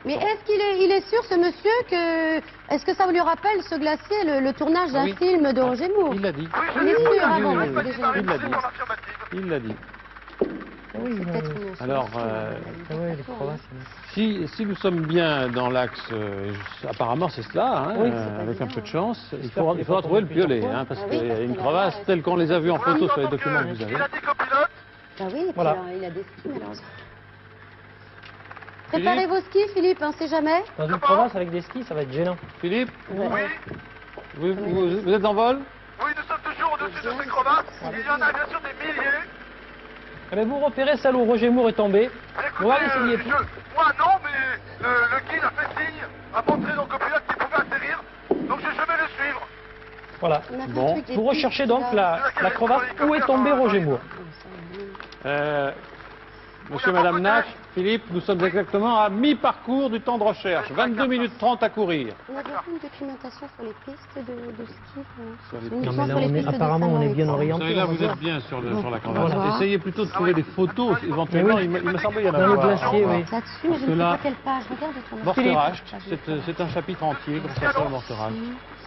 Mais est-ce qu'il est sûr, ce monsieur, que... Est-ce que ça lui rappelle, ce glacier, le tournage d'un Oui. film de Roger Moore? Il l'a dit. Oui, je Il est l'ai sûr, dit. ah bon, oui, c'est oui. déjà... Il l'a dit. Pour l'affirmative. Il l'a dit. Oui, C'est peut-être une Alors, oui, les crevasses. si nous sommes bien dans l'axe, apparemment c'est cela, hein, Oui, avec un peu de chance, il J'espère faudra, qu'il il faudra faut trouver le tomber plusieurs piolet, fois. hein, parce Ah qu'il oui, y a parce une que crevasse là, telle qu'on les a vues en photo sur les Donc, documents que vous avez. il a dit qu'au pilote. Bah oui, et puis Voilà. il a des skis, malheureusement. Préparez vos skis, Philippe, on sait jamais. Dans une crevasse avec des skis, ça va être gênant. Philippe, Oui, vous êtes en vol? oui, nous sommes toujours au-dessus de ces crevasses. Il y en a bien sûr des milliers. Eh bien, vous repérez celle où Roger Moore est tombé. Écoutez, Bon, allez, essayez. moi non, mais le guide a fait signe, a montré donc au pilote qu'il pouvait atterrir. Donc je vais le suivre. Voilà. On a fait Bon. un truc, les Vous recherchez petits, donc là. la crevasse où est tombé Roger Moore. Monsieur, Madame Nash, Philippe, nous sommes exactement à mi-parcours du temps de recherche. 22 minutes 30 à courir. On a beaucoup de documentation sur les pistes de ski. Sur les Uniquement Non, mais là, sur les on est, pistes de apparemment, on est bien Saint-Maurice. Vous orienté. savez, là, on va vous voir. êtes bien sur la crevasse. Voilà. Essayez plutôt de trouver des photos, éventuellement. Mais oui. Il me semble qu'il y en a Dans le pas. glacier, oui. Là-dessus, mais je ne sais Cela- pas quelle page. Regarde ton Morterache, c'est un chapitre entier, comme ça s'appelle Morterache.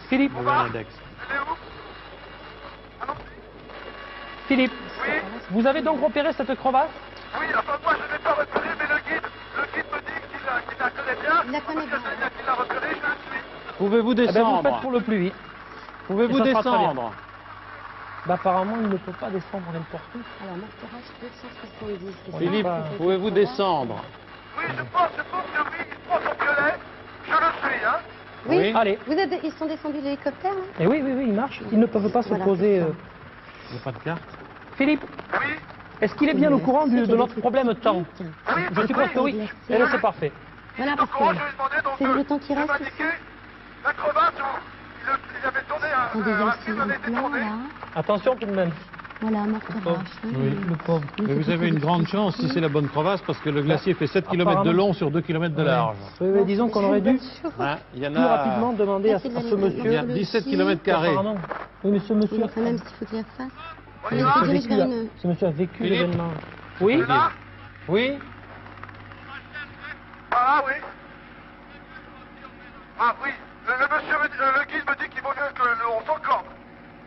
Philippe, Vous avez un index. Elle est où? Philippe, Oui, vous avez donc repéré cette crevasse? oui, enfin moi je n'ai pas repéré, mais le guide me dit qu'il la connaît bien. Il la connaît Parce que bien. c'est bien qu'il l'a repéré, je le suis. Pouvez-vous Eh bien, vous descendre? faites pour le plus vite. Pouvez-vous Et ça sera très bien. descendre? Bah, apparemment, il ne peut pas descendre n'importe où. Alors, Morterache 270. c'est ça. Philippe, pouvez-vous descendre? Oui, je pense que oui, il prend son piolet. Je le suis, hein. Oui. Oui. Allez. Ils sont descendus de l'hélicoptère, hein? Et oui, ils marchent. Ils ne peuvent pas se Voilà, poser. c'est ça. Il n'y a pas de carte. Philippe, Oui, est-ce qu'il est bien au courant de notre problème temps? Je suppose que oui. Eh bien, c'est parfait. Voilà, parce donc moi je que lui ai demandé donc c'est le temps qui de reste m'indiquer la crevasse où il avait tourné on un désole film avait été tourné. là. Attention tout de même. Voilà, Morterache. Oui. Le pauvre. Mais vous avez une grande chance si c'est la bonne crevasse parce que le glacier fait 7 km de long sur 2 km de large. Oui, mais disons qu'on aurait dû Hein, il y en plus rapidement a, demander à ce il y a monsieur. 17 km carrés. Apparemment. Oui, mais ce Oui, monsieur, mais quand même, s'il faut qu'il la fasse. On y Il va. se dirige vers une... ce monsieur a vécu Philippe. l'événement. Oui, C'est là. Oui? Ah oui. Ah oui, le monsieur, le guide me dit qu'il vaut mieux que l'on s'encorde.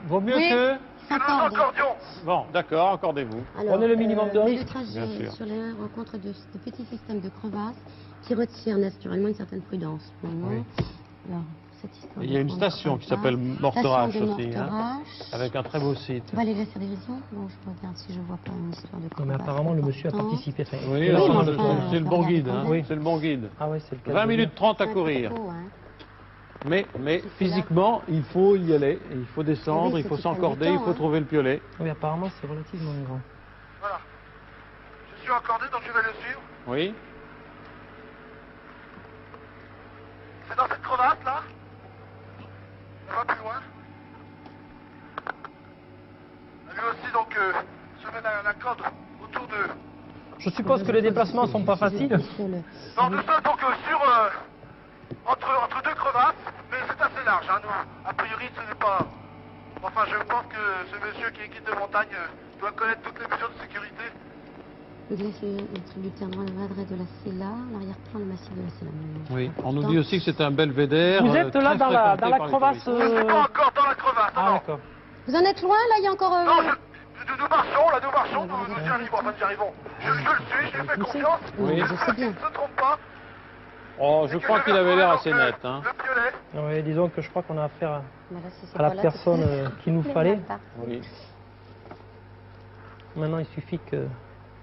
Vaut mieux Oui. que... Que nous nous S'accorde. encordions. Bon, d'accord, accordez-vous. Alors, Prenez le minimum de le risque. trajet Bien sûr. sur les rencontres de petits systèmes de crevasses qui retirent naturellement une certaine prudence. Maintenant, alors, cette histoire Il y a une de station qui crevasse. s'appelle Morterache Station de aussi, hein, Morterache. avec un très beau site. On va aller laisser des visions. Bon, je regarde si je vois pas une histoire de Non, crevasse. mais apparemment, le monsieur a importante. participé. Enfin, Oui, il a non, sûrement mais le enfin, temps. c'est le bon guide. Hein. Oui. C'est le bon guide. Ah oui, c'est le cas. 20 de minutes 30 à C'est un courir. propos, hein. Mais physiquement, il faut y aller. Il faut descendre, Oui, il faut c'est qu'il prend s'encorder, du il temps, faut hein. trouver le piolet. dire. Oui, apparemment, c'est relativement grand. Voilà. Je suis encordé, donc je vais le suivre. Oui? C'est dans cette crevasse là. On va plus loin. Lui aussi donc se met la corde autour de. Je suppose que les déplacements sont pas faciles. Sur le- Non, nous sommes donc sur entre deux crevasses, mais c'est assez large. Hein, nous, a priori, ce n'est pas. Enfin, je pense que ce monsieur qui est guide de montagne doit connaître toutes les mesures de sécurité. Le glacier tributaire de Vadre et de la Sella, l'arrière-plan, le massif de la Sella. Oui. On nous dit aussi que c'est un belvédère. Vous êtes là très dans la fréquenté par les crevasse. touristes. Je ne suis pas encore dans la crevasse. Ah, non. d'accord. Vous en êtes loin, là, il y a encore... Non, nous marchons, là, nous marchons, nous y arrivons, enfin, nous y arrivons. Je le suis, je lui fais confiance. Oui. Je sais bien. Il ne se trompe pas. Oh, je crois qu'il avait l'air assez net. Hein. Le piolet. Oui, disons que je crois qu'on a affaire à Voilà, si c'est la pas là, personne c'est- qu'il nous Les fallait. malparts. Oui. Maintenant, il suffit que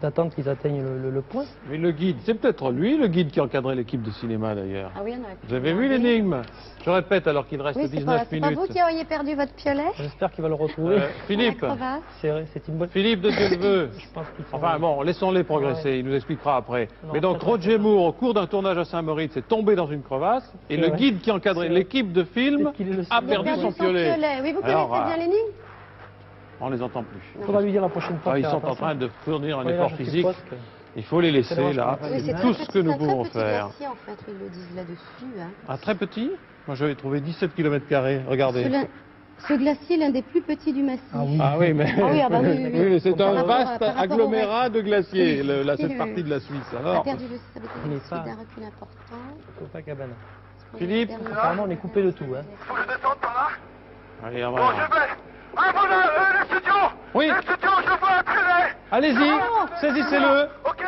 d'attendre qu'ils atteignent le point. Mais le guide, c'est peut-être lui, le guide qui encadrait l'équipe de cinéma d'ailleurs. Ah oui, on aurait pu Vous avez vu regarder. l'énigme? Je répète alors qu'il reste Oui, 19 c'est pas minutes. vous qui auriez perdu votre piolet? J'espère qu'il va le retrouver. Philippe, La crevasse. C'est une bonne... Philippe de Dieu le veut. Je pense qu'il faut... Enfin bon, laissons-les progresser, il nous expliquera après. Non, Mais donc peut-être Roger Moore, au cours d'un tournage à Saint-Maurice, est tombé dans une crevasse et C'est le vrai. guide qui encadrait C'est vrai. l'équipe de film Peut-être qu'il est le a seul. Il a perdu son piolet. Oui, vous Alors, connaissez bien l'énigme? On les entend plus. Il faudra lui dire la prochaine fois. Ah, ils de faire sont en attention. train de fournir un Oui, là, effort je physique. suppose que- Il faut les laisser dommage là. qu'on va Oui, c'est c'est Tout très ce que nous petit, un pouvons très petit faire. glacier, en fait, ils le disent là-dessus. Hein. Un très petit. Moi j'avais trouvé 17 km². Regardez. Ce glacier est l'un des plus petits du massif. Ah oui. Ah oui, mais, Ah oui, ah bah oui, oui, oui. mais c'est Par un rapport vaste par rapport au agglomérat de glaciers, cette Oui, partie oui. de la Suisse. On a Alors, perdu le ça veut Il dire est pas- d'un recul important. Copacabana. Philippe. Apparemment, on est coupé de tout. Hein. Faut que je descende par là. allez, on Bon, va. je vais. Ah voilà, les studios. Oui. Les studios, je veux un télé. Allez-y, saisissez-le. Ok.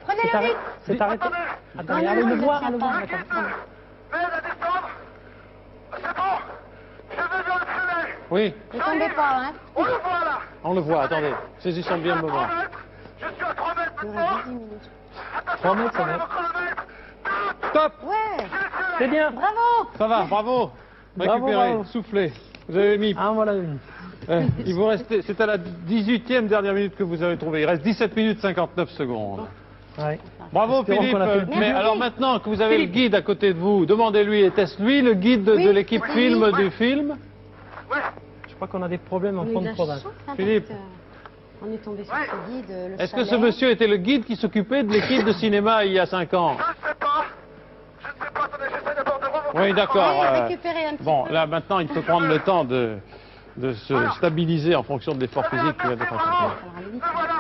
Prenez C'est le arrêté. rythme. C'est arrêté. Attendez. Attendez, non, allez non, le je voir, tiens allez le pas. voir. Guide, Attends. m'aide à descendre. C'est bon. Je vais vers le télé. Oui, Ne tombez pas, hein. On le voit là. on le voit, attendez. Saisissons bien le moment. 3 mètres. Je suis à 3 mètres Il nous maintenant. reste 10 minutes. Attention, 3 mètres, ça prenez va. le chronomètre. Stop. Ouais. C'est bien. Bravo. Ça va, bravo. Bravo, Récupérez, bravo. soufflez. Vous avez mis. Ah, voilà une. Il vous reste. C'est à la 18e dernière minute que vous avez trouvé. Il reste 17 minutes 59 secondes. Ouais. Bravo Espérons Philippe. qu'on a fait le Mais Merci. alors maintenant que vous avez Philippe. le guide à côté de vous, demandez-lui, était-ce lui le guide de, Oui, de l'équipe c'est film lui. du film? Je crois qu'on a des problèmes en On a eu fond de de la province. chance, hein, Philippe. parce que on est tombé sur ce guide, le Est-ce que ce chalet. monsieur était le guide qui s'occupait de l'équipe de cinéma il y a 5 ans? Je ne sais pas. Je ne sais pas. Attendez, j'essaie d'abord de remonter. Oui, d'accord. Oui, récupérez un petit Bon, peu. là maintenant, il faut prendre le temps de se stabiliser en fonction de l'effort physique qu'il va être en train de faire. Alors, allez vite. Le voilà.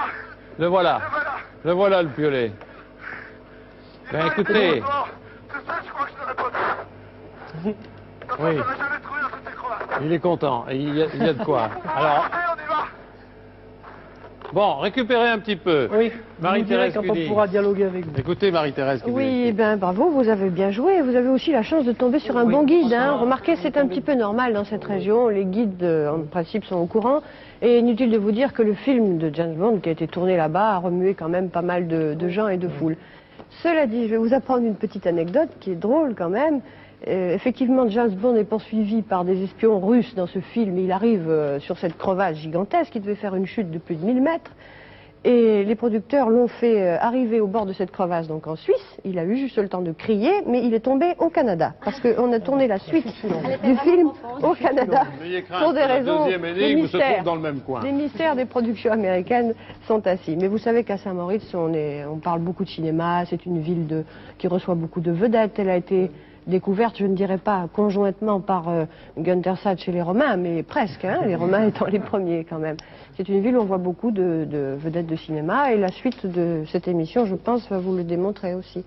Le voilà. Voilà. Le voilà le piolet. Ben écoutez, Bon, c'est ça, je crois que je l'aurais pas dit. Oui. J'aurais jamais trouvé dans toutes ces crevasses. il est content. Et il y a de quoi. Alors, Allez, on y va. bon, récupérez un petit peu. Oui. Marie-Thérèse quand on Cuny. pourra dialoguer avec vous. Écoutez Marie-Thérèse. Cuny. Oui, ben bravo, vous avez bien joué. Vous avez aussi la chance de tomber sur un Oui, bon guide. Hein. franchement, Remarquez, c'est un petit peu normal dans cette région. Les guides, en principe, sont au courant. Et inutile de vous dire que le film de James Bond qui a été tourné là-bas a remué quand même pas mal de gens et de foules. Cela dit, je vais vous apprendre une petite anecdote qui est drôle quand même. Effectivement, James Bond est poursuivi par des espions russes dans ce film. Il arrive sur cette crevasse gigantesque qui devait faire une chute de plus de 1000 mètres. Et les producteurs l'ont fait arriver au bord de cette crevasse, donc en Suisse. Il a eu juste le temps de crier, mais il est tombé au Canada. Parce qu'on a tourné la suite du film au Canada N'ayez crainte, pour des la raisons deuxième de énigme se mystère. trouve dans le même coin. Les mystères des productions américaines sont assis. Mais vous savez qu'à Saint-Moritz, on parle beaucoup de cinéma. C'est une ville qui reçoit beaucoup de vedettes. Elle a été découverte, je ne dirais pas conjointement par Günther Satch et les Romains, mais presque, hein, les Romains étant les premiers quand même. C'est une ville où on voit beaucoup de vedettes de cinéma et la suite de cette émission, je pense, va vous le démontrer aussi.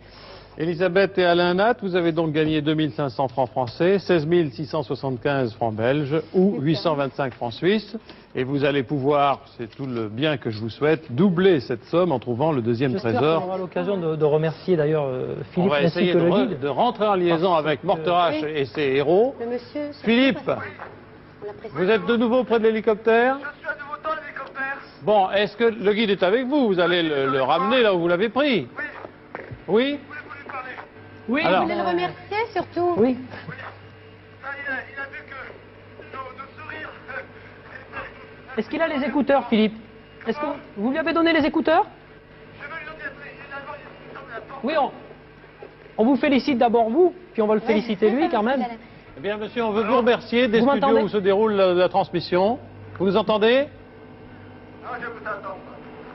Elisabeth et Alain Nat, vous avez donc gagné 2500 francs français, 16 675 francs belges ou 825 francs suisses. Et vous allez pouvoir, c'est tout le bien que je vous souhaite, doubler cette somme en trouvant le deuxième J'espère qu'on trésor. aura l'occasion de remercier d'ailleurs On Philippe va ainsi essayer que le guide. de rentrer en liaison Parce avec que- Morterache Oui. et ses héros. Le monsieur... c'est- Philippe, On l'apprécie. vous êtes de nouveau près de l'hélicoptère? Je suis à nouveau dans l'hélicoptère. Bon, est-ce que le guide est avec vous? Vous allez le ramener là où vous l'avez pris? Oui. Oui? Voulez-vous lui parler? Oui, Vous Alors- voulez le remercier surtout? oui. Ça, il a vu que nos sourires. Est-ce qu'il a les écouteurs, Philippe? Est-ce que vous lui avez donné les écouteurs? Je veux lui donner après. Il semble à la porte. Oui, on vous félicite d'abord vous, puis on va le féliciter lui quand même. Eh bien, monsieur, on veut vous remercier des Vous studios m'entendez où se déroule la transmission. Vous nous entendez? Non, je vous attends.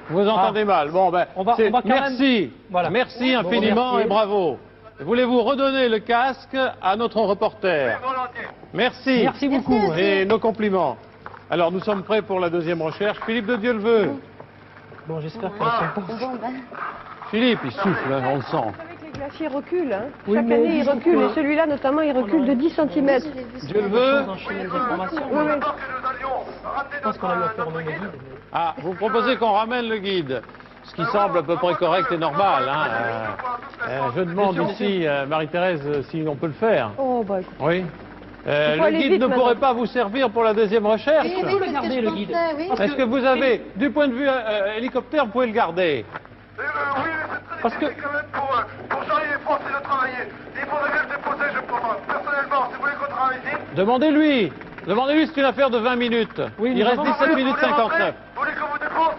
Vous nous entendez mal. Bon, ben, On va c'est- quand même- merci. Voilà. Merci Bon, infiniment remercier. et bravo. Voulez-vous redonner le casque à notre reporter? Volontiers. Merci. Merci beaucoup. Merci, monsieur. Et nos compliments. Alors, nous sommes prêts pour la deuxième recherche. Philippe de Dieu le veut. Bon, j'espère qu'on s'en passe. Bon, ben, Philippe, il souffle, hein, on le sent. Vous savez que les glaciers reculent. Hein. Oui, Chaque mais année, ils disons reculent. que- Et celui-là, notamment, il recule de 10 cm. je l'ai vu Dieu le sur- veut. Enchaîner les informations. Oui, oui. D'abord que nous allions ramener Je pense qu'on a eu affaire au notre même guide. guide. Ah, vous proposez qu'on ramène le guide. Ce qui semble à peu près correct et normal. Hein. Je demande ici, Marie-Thérèse, si on peut le faire. Oh, bah écoute. Oui. Il faut Le aller guide vite, ne madame. pourrait pas vous servir pour la deuxième recherche. Oui, oui, peut le c'est ce que garder, je le guide. pensais, oui. Est-ce que vous avez, du point de vue hélicoptère, vous pouvez le garder? Parce que... C'est quand même pour Jean-Yves et Francis de travailler. Il faudrait bien le déposer, je crois. Personnellement, si vous voulez qu'on travaille ici... Demandez-lui. Demandez-lui, c'est une affaire de 20 minutes. Oui, Il reste nous 17 minutes 59. Vous voulez qu'on vous dépose?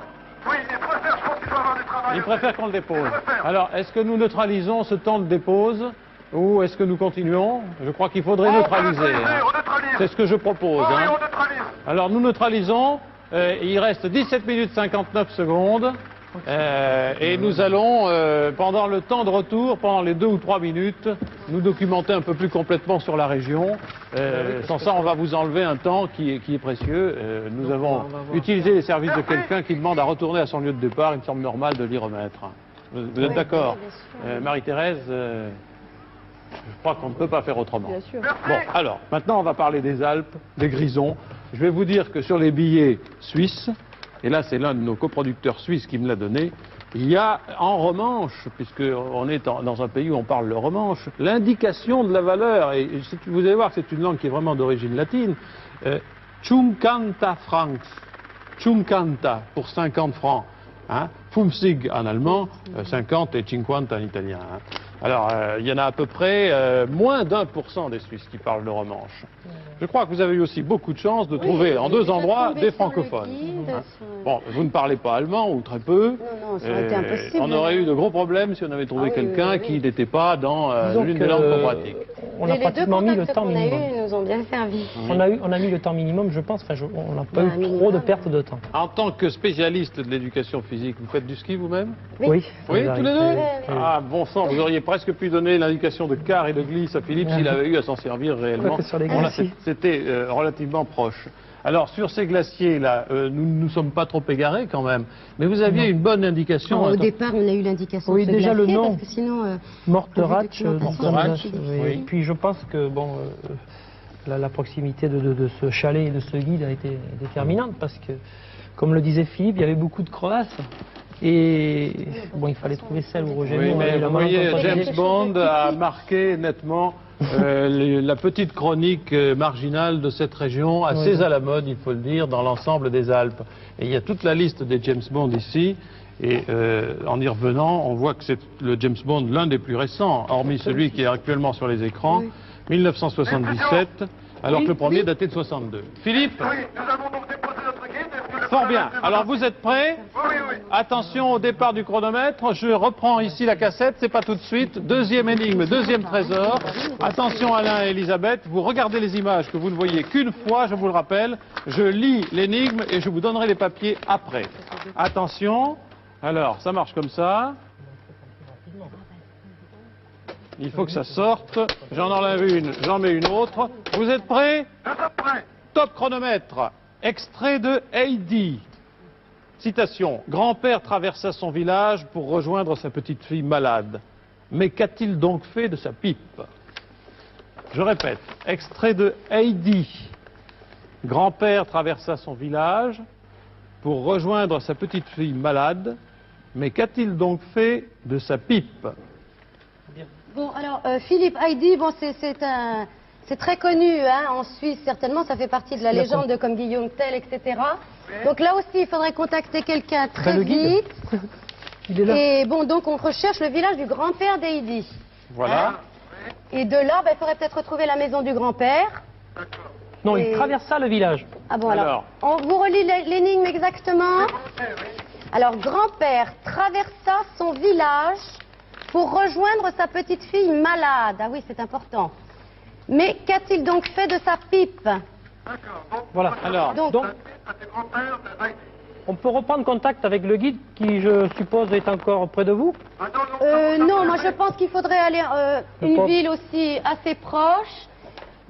Oui, il préfère, je pense qu'il doit avoir du travail. Il préfère qu'on le dépose. Il préfère. Alors, est-ce que nous neutralisons ce temps de dépose ou est-ce que nous continuons? Je crois qu'il faudrait On peut neutraliser. neutraliser, on neutralise. C'est ce que je propose. Oui, hein. on neutralise. Alors, nous neutralisons. Il reste 17 minutes 59 secondes. Et nous allons, pendant le temps de retour, pendant les 2 ou 3 minutes, nous documenter un peu plus complètement sur la région. Sans ça, on va vous enlever un temps qui est précieux. Nous avons utilisé les services de quelqu'un qui demande à retourner à son lieu de départ. Il me semble normal de l'y remettre. Vous êtes d'accord? Marie-Thérèse, je crois qu'on ne peut pas faire autrement. Bien sûr. Bon, alors, maintenant on va parler des Alpes, des Grisons. Je vais vous dire que sur les billets suisses, et là c'est l'un de nos coproducteurs suisses qui me l'a donné, il y a en romanche, puisqu'on est dans un pays où on parle le romanche, l'indication de la valeur, et vous allez voir que c'est une langue qui est vraiment d'origine latine, 50 francs, 50 pour 50 francs, hein, 50 en allemand, 50 et 50 en italien. Hein. Alors, il y en a à peu près moins d'1% des Suisses qui parlent le romanche. Je crois que vous avez eu aussi beaucoup de chance de trouver en 2 endroits des francophones. Hein. Bon, vous ne parlez pas allemand ou très peu. Non, ça aurait été impossible. On aurait eu de gros problèmes si on avait trouvé quelqu'un qui n'était pas dans l'une des langues qu'on pratique. On a pratiquement mis le temps minimum. Ils nous ont bien servi. On a mis le temps minimum, je pense. Enfin, on n'a pas eu trop de perte de temps. En tant que spécialiste de l'éducation physique, vous faites du ski vous-même? Oui. Oui, tous les deux? oui. Ah, bon sang, vous auriez presque pu donner l'indication de quart et de glisse à Philippe s'il avait eu à s'en servir réellement. Ouais, sur les Bon, là, glaciers. c'était relativement proche. Alors, sur ces glaciers-là, nous ne nous sommes pas trop égarés quand même, mais vous aviez une bonne indication. Au départ, on a eu l'indication Oui, de ce déjà le glacier, nom. parce que sinon... Morteratch. Morteratch, oui. Et puis je pense que bon, la proximité de ce chalet et de ce guide a été déterminante parce que, comme le disait Philippe, il y avait beaucoup de crevasses. Et bon, il fallait trouver celle où Roger Oui, Moore mais avait la vous main voyez, dans son James poignet. Bond a marqué nettement la petite chronique marginale de cette région, assez à la mode, il faut le dire, dans l'ensemble des Alpes. Et il y a toute la liste des James Bond ici. Et en y revenant, on voit que c'est le James Bond l'un des plus récents, hormis celui qui est actuellement sur les écrans, 1977, alors que le premier datait de 62. Philippe? Oui, nous avons donc déposé notre guide. Est-ce que le Fort bien. personnel- Alors vous êtes prêts? Oui, oui, oui. Attention au départ du chronomètre. Je reprends ici la cassette, c'est pas tout de suite. Deuxième énigme, deuxième trésor. Attention Alain et Elisabeth, vous regardez les images que vous ne voyez qu'une fois, je vous le rappelle. Je lis l'énigme et je vous donnerai les papiers après. Attention. Alors, ça marche comme ça. Il faut que ça sorte. J'en enlève une, j'en mets une autre. Vous êtes prêts? Nous sommes prêts. Top chronomètre. Extrait de Heidi. Citation. Grand-père traversa son village pour rejoindre sa petite fille malade. Mais qu'a-t-il donc fait de sa pipe? Je répète. Extrait de Heidi. Grand-père traversa son village pour rejoindre sa petite fille malade. Mais qu'a-t-il donc fait de sa pipe? Bon, alors, Philippe Heidi, bon, c'est très connu hein, en Suisse, certainement, ça fait partie de la légende comme Guillaume Tell, etc. Donc là aussi, il faudrait contacter quelqu'un très le guide. vite. Il est là. Et bon, donc on recherche le village du grand-père d'Heidi. Voilà. Et de là, ben, il faudrait peut-être retrouver la maison du grand-père. Non, Et- il traversa le village. Ah bon, Alors. alors, on vous relit l'énigme exactement. Alors, grand-père traversa son village pour rejoindre sa petite fille malade. Ah oui, c'est important. Mais qu'a-t-il donc fait de sa pipe? D'accord. Donc, Voilà. Alors, Donc, c'est le grand-père de Heidi. On peut reprendre contact avec le guide qui, je suppose, est encore près de vous. Ah, non, non, moi je pense qu'il faudrait aller une pense- ville aussi assez proche.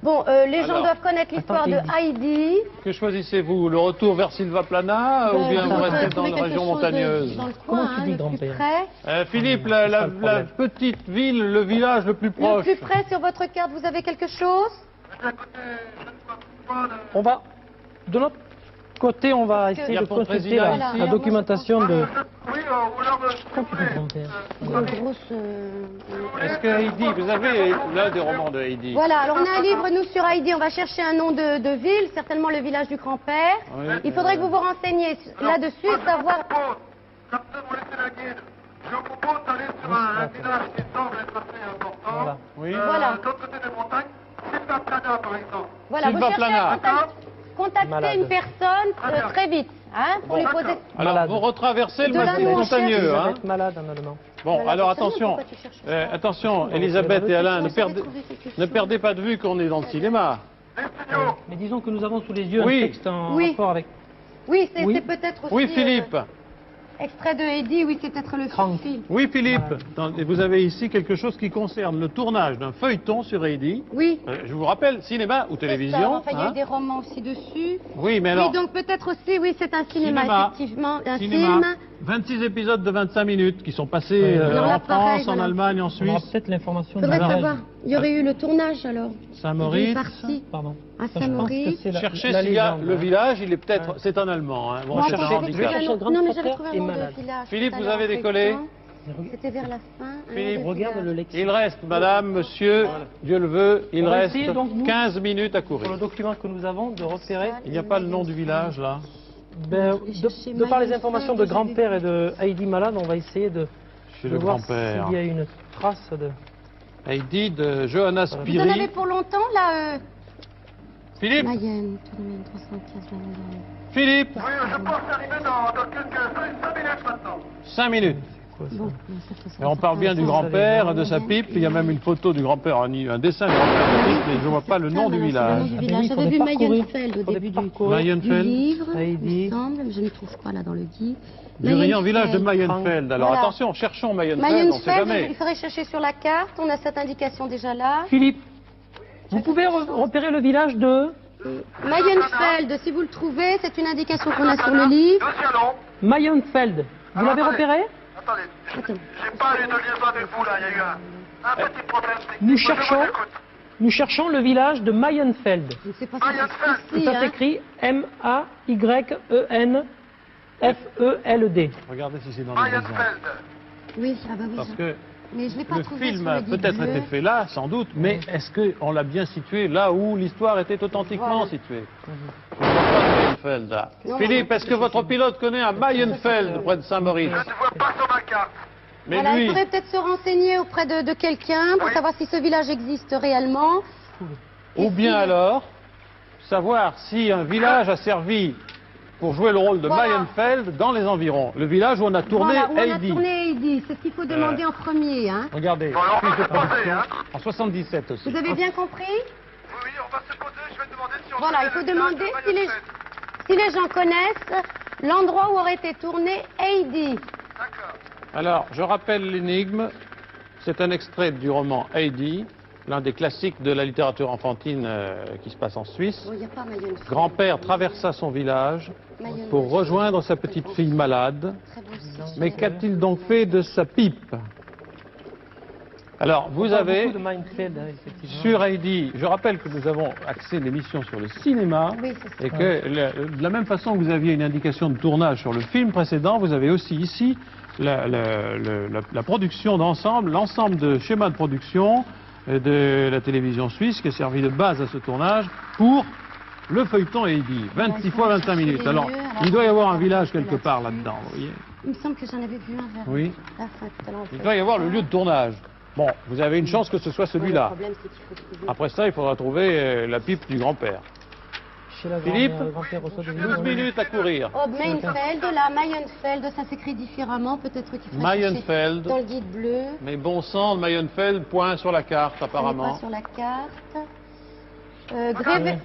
Bon, les gens Alors, doivent connaître l'histoire de attends, Heidi. que choisissez-vous? Le retour vers Silva Plana ou bien Ben, vous on restez peut dans trouver la quelque région chose montagneuse? dans le Comment coin, tu dis, le plus grand-père près. Philippe, C'est ça la le problème. petite ville, le village le plus Le proche. plus près sur votre carte, vous avez quelque chose? On va, de notre côté, on va Il y essayer a de pour consulter président la ici. documentation de... Oui, ou alors, Comment tu dis, grand-père Une grosse, Est-ce que Heidi, vous avez l'un des romans de Heidi? Voilà, alors on a un livre, nous, sur Heidi. On va chercher un nom de ville, certainement le village du grand-père. Oui. Il faudrait que vous vous renseigniez là-dessus et savoir... Comme ça, vous laissez la guide. Je vous propose d'aller sur sur un village qui semble être assez important. Voilà. Oui. Voilà. De l'autre côté des montagnes, Sylvain Plana, par exemple. Voilà, Sylvain vous cherchez Plana. à contacter Malade. une personne très vite, hein, pour lui poser... Alors, Malade. vous retraversez le De la massif recherche. montagneux. Hein. Être malade en allemand. Bon, Voilà, alors je sais bien attention, pourquoi tu cherches ça. attention, Elisabeth et Alain, ne J'avais perdez, trouvé quelque ne chose. perdez pas de vue qu'on est dans le cinéma. Les signaux. Mais disons que nous avons sous les yeux Oui. un texte en Oui. rapport avec... Oui, c'est Oui. c'est peut-être aussi... Oui, Philippe. Extrait de Heidi, oui, c'est peut-être le Franck. film. Oui, Philippe. Et vous avez ici quelque chose qui concerne le tournage d'un feuilleton sur Heidi. Oui. Je vous rappelle, cinéma ou C'est ça, télévision. enfin, il y a eu hein. des romans aussi dessus. Oui, mais alors, Oui, donc peut-être aussi, oui, c'est un cinéma, Cinéma. effectivement. Un cinéma, film. 26 épisodes de 25 minutes qui sont passés Ouais. Alors là, en pareil, France, en voilà. Allemagne, en On aura Suisse, peut-être l'information Faudrait du village. savoir. Il y aurait eu le tournage alors. Il est Saint-Maurice. parti Pardon. à Ça, je pense que Saint-Maurice. c'est la- Cherchez la s'il y a légende, le hein. village, il est peut-être, c'est en allemand. Hein. Bon, Moi, c'est un j'avais handicap. trouvé un chercher nom- le grand Non, mais frère j'avais trouvé et un nom malade. de village. Philippe, tout à vous l'heure, avez en décollé feuilleton. C'était vers la fin. un Philippe, nom de Regarde village. le lexique. Il reste, madame, monsieur, Dieu le veut, il On va reste essayer, donc, nous, 15 minutes à Pour le courir. document que nous avons, de repérer, Il n'y a pas le nom du village, là. ben, Je vais chercher de par les Maillot informations Feu, de grand-père et de Heidi Malade, on va essayer de Chez le voir grand-père. s'il y a une trace de... Heidi de Johanna Vous en Spiri. avez pour longtemps là Philippe, Mayenne, Tournemène, 315, la Mayenne. Philippe, Oui, je pense arriver dans quelques 5 minutes maintenant. 5 minutes. Quoi, ça Bon, ça, ça, ça, Et on ça, parle ça, bien ça, du ça, grand-père, de sa Mayenne. pipe. Il y a même une photo du grand-père, un dessin du grand-père de pipe, mais je ne vois pas le nom du Voilà, c'est village. le nom du Ah, village. mais oui, J'avais faudrait vu parcourir. Mayennefeld au Faudrait début du parcourir. Mayennefeld. livre, Heidi. il me semble, mais je ne trouve pas là dans le guide. Du riant village de Mayennefeld. Mayenfeld. Alors Voilà. attention, cherchons Mayenfeld, on ne sait Mayennefeld, jamais. il faudrait chercher sur la carte. On a cette indication déjà là. Philippe, vous pouvez repérer le village de Mayennefeld, si vous le trouvez, c'est une indication qu'on a sur le livre. Nous y allons. Mayennefeld. Vous l'avez Attendez. repéré Attendez, Attends. j'ai pas eu de liaison avec vous là, il y a eu un petit problème technique. Nous Je cherchons, vous écoute. nous cherchons le village de Mayennefeld. Je ne sais pas si Mayennefeld. c'est ici, Ça hein. s'écrit M-A-Y-E-N-F-E-L-D. Regardez si c'est dans les maisons. Mayenfeld. Oui, ah bah oui. Parce que Mais je ne l'ai pas le trouvé film sur a le guide peut-être bleu. été fait là, sans doute, mais est-ce qu'on l'a bien situé là où l'histoire était authentiquement Voilà. située? Je ne vois pas Mayenfeld, là. Non, Philippe, est-ce que votre pilote connaît un Mayenfeld près de Saint-Maurice? Je ne vois pas sur ma carte. Mais Voilà, il lui, faudrait peut-être se renseigner auprès de quelqu'un pour Oui. savoir si ce village existe réellement. ou bien alors, savoir si un village a servi pour jouer le rôle de Voilà. Mayenfeld dans les environs. Le village où on a tourné Voilà, où on a Heidi. tourné Heidi, c'est ce qu'il faut demander en premier. Hein. Regardez, Bon, alors on fiche de va se poser, production, hein. en 77 aussi. Vous avez bien compris? Oui, on va se poser, je vais demander si on Voilà, connaît il faut le village demander de si les, Mayenfeld. si les gens connaissent l'endroit où aurait été tourné Heidi. D'accord. Alors, je rappelle l'énigme. C'est un extrait du roman Heidi, l'un des classiques de la littérature enfantine qui se passe en Suisse. Bon, il n'y a pas Mayenne. Grand-père traversa son village Mayenne. pour rejoindre sa petite fille malade. Très beau aussi. Mais qu'a-t-il donc fait de sa pipe? Alors, vous On parle avez beaucoup de Mayennefeld, hein, effectivement. sur Heidi, je rappelle que nous avons axé l'émission sur le cinéma. Oui, c'est ça. Et que de la même façon que vous aviez une indication de tournage sur le film précédent, vous avez aussi ici la production d'ensemble, l'ensemble de schémas de production de la télévision suisse qui a servi de base à ce tournage pour le feuilleton Heidi, 26 fois 25 minutes. Alors, il doit y avoir un village quelque part là-dedans, vous voyez. Il me semble que j'en avais vu un vers Oui. la fin tout à l'heure. Il doit y avoir le lieu de tournage. Bon, vous avez une chance que ce soit Le celui-là. problème, c'est qu'il faut trouver. Après ça, il faudra trouver la pipe du grand-père. Chez la Philippe, grand-mère, le grand-père reçoit des 12 minutes à courir. Oh, Mayennefeld, là, Mayennefeld, ça s'écrit différemment. Peut-être qu'il faut Mayenfeld. dans le guide bleu. Mais bon sang, Mayenfeld, point sur la carte On n'est apparemment. pas sur la carte. Greve...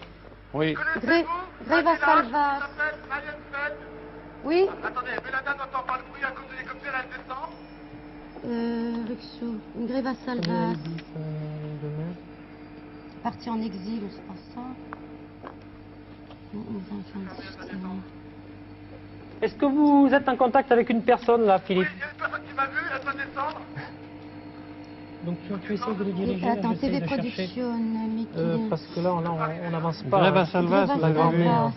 Oui. Greva Salvas. s'appelle Mayenfeld. Oui, Attendez, mais la dame n'entend pas le bruit à cause de l'hélicoptère, elle descend. Ruxo. Greva Salvas. Parti en exil, c'est pas ça. Non, on va faire un système. Est-ce que vous êtes en contact avec une personne là, Oui, Philippe? il y a une personne qui m'a vu, elle peut descendre. Donc tu essaies de le diriger, là, Attends, j'essaie TV de chercher. Production, Mickey. Parce que là, on n'avance pas. Greva hein. Salvas, Greva vous l'avez vu. Salvas.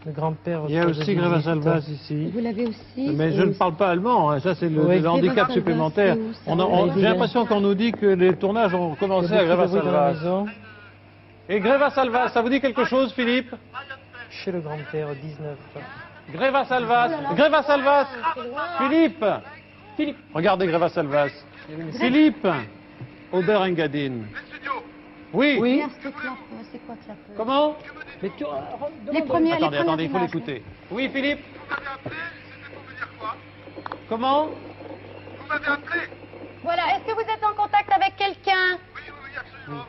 Le grand-père. Il y a reçoit aussi des Greva visites. Salvas ici. Vous l'avez aussi. Mais je ne parle pas allemand, hein. Ça c'est le, Oui. le handicap Greva Salvas, supplémentaire. c'est où, ça J'ai l'impression qu'on nous dit que les tournages ont Il y a commencé à beaucoup Greva de bruit dans la Salvas. maison. Et Greva Salvas, ça vous dit quelque chose, Philippe? Chez le grand-père, 19. Greva Salvas, Greva Salvas, Philippe, Philippe. Regardez Greva Salvas. Philippe Oberengadine. Les studios. Oui. Oui. C'est quoi clapeux? Comment? Mais tu, Les premiers, Attendez, attendez, il faut images. l'écouter. Oui, Philippe. Vous m'avez appelé, c'était pour me dire quoi? Comment? Vous m'avez appelé? Voilà, est-ce que vous êtes en contact avec quelqu'un? Oui, oui, oui, absolument.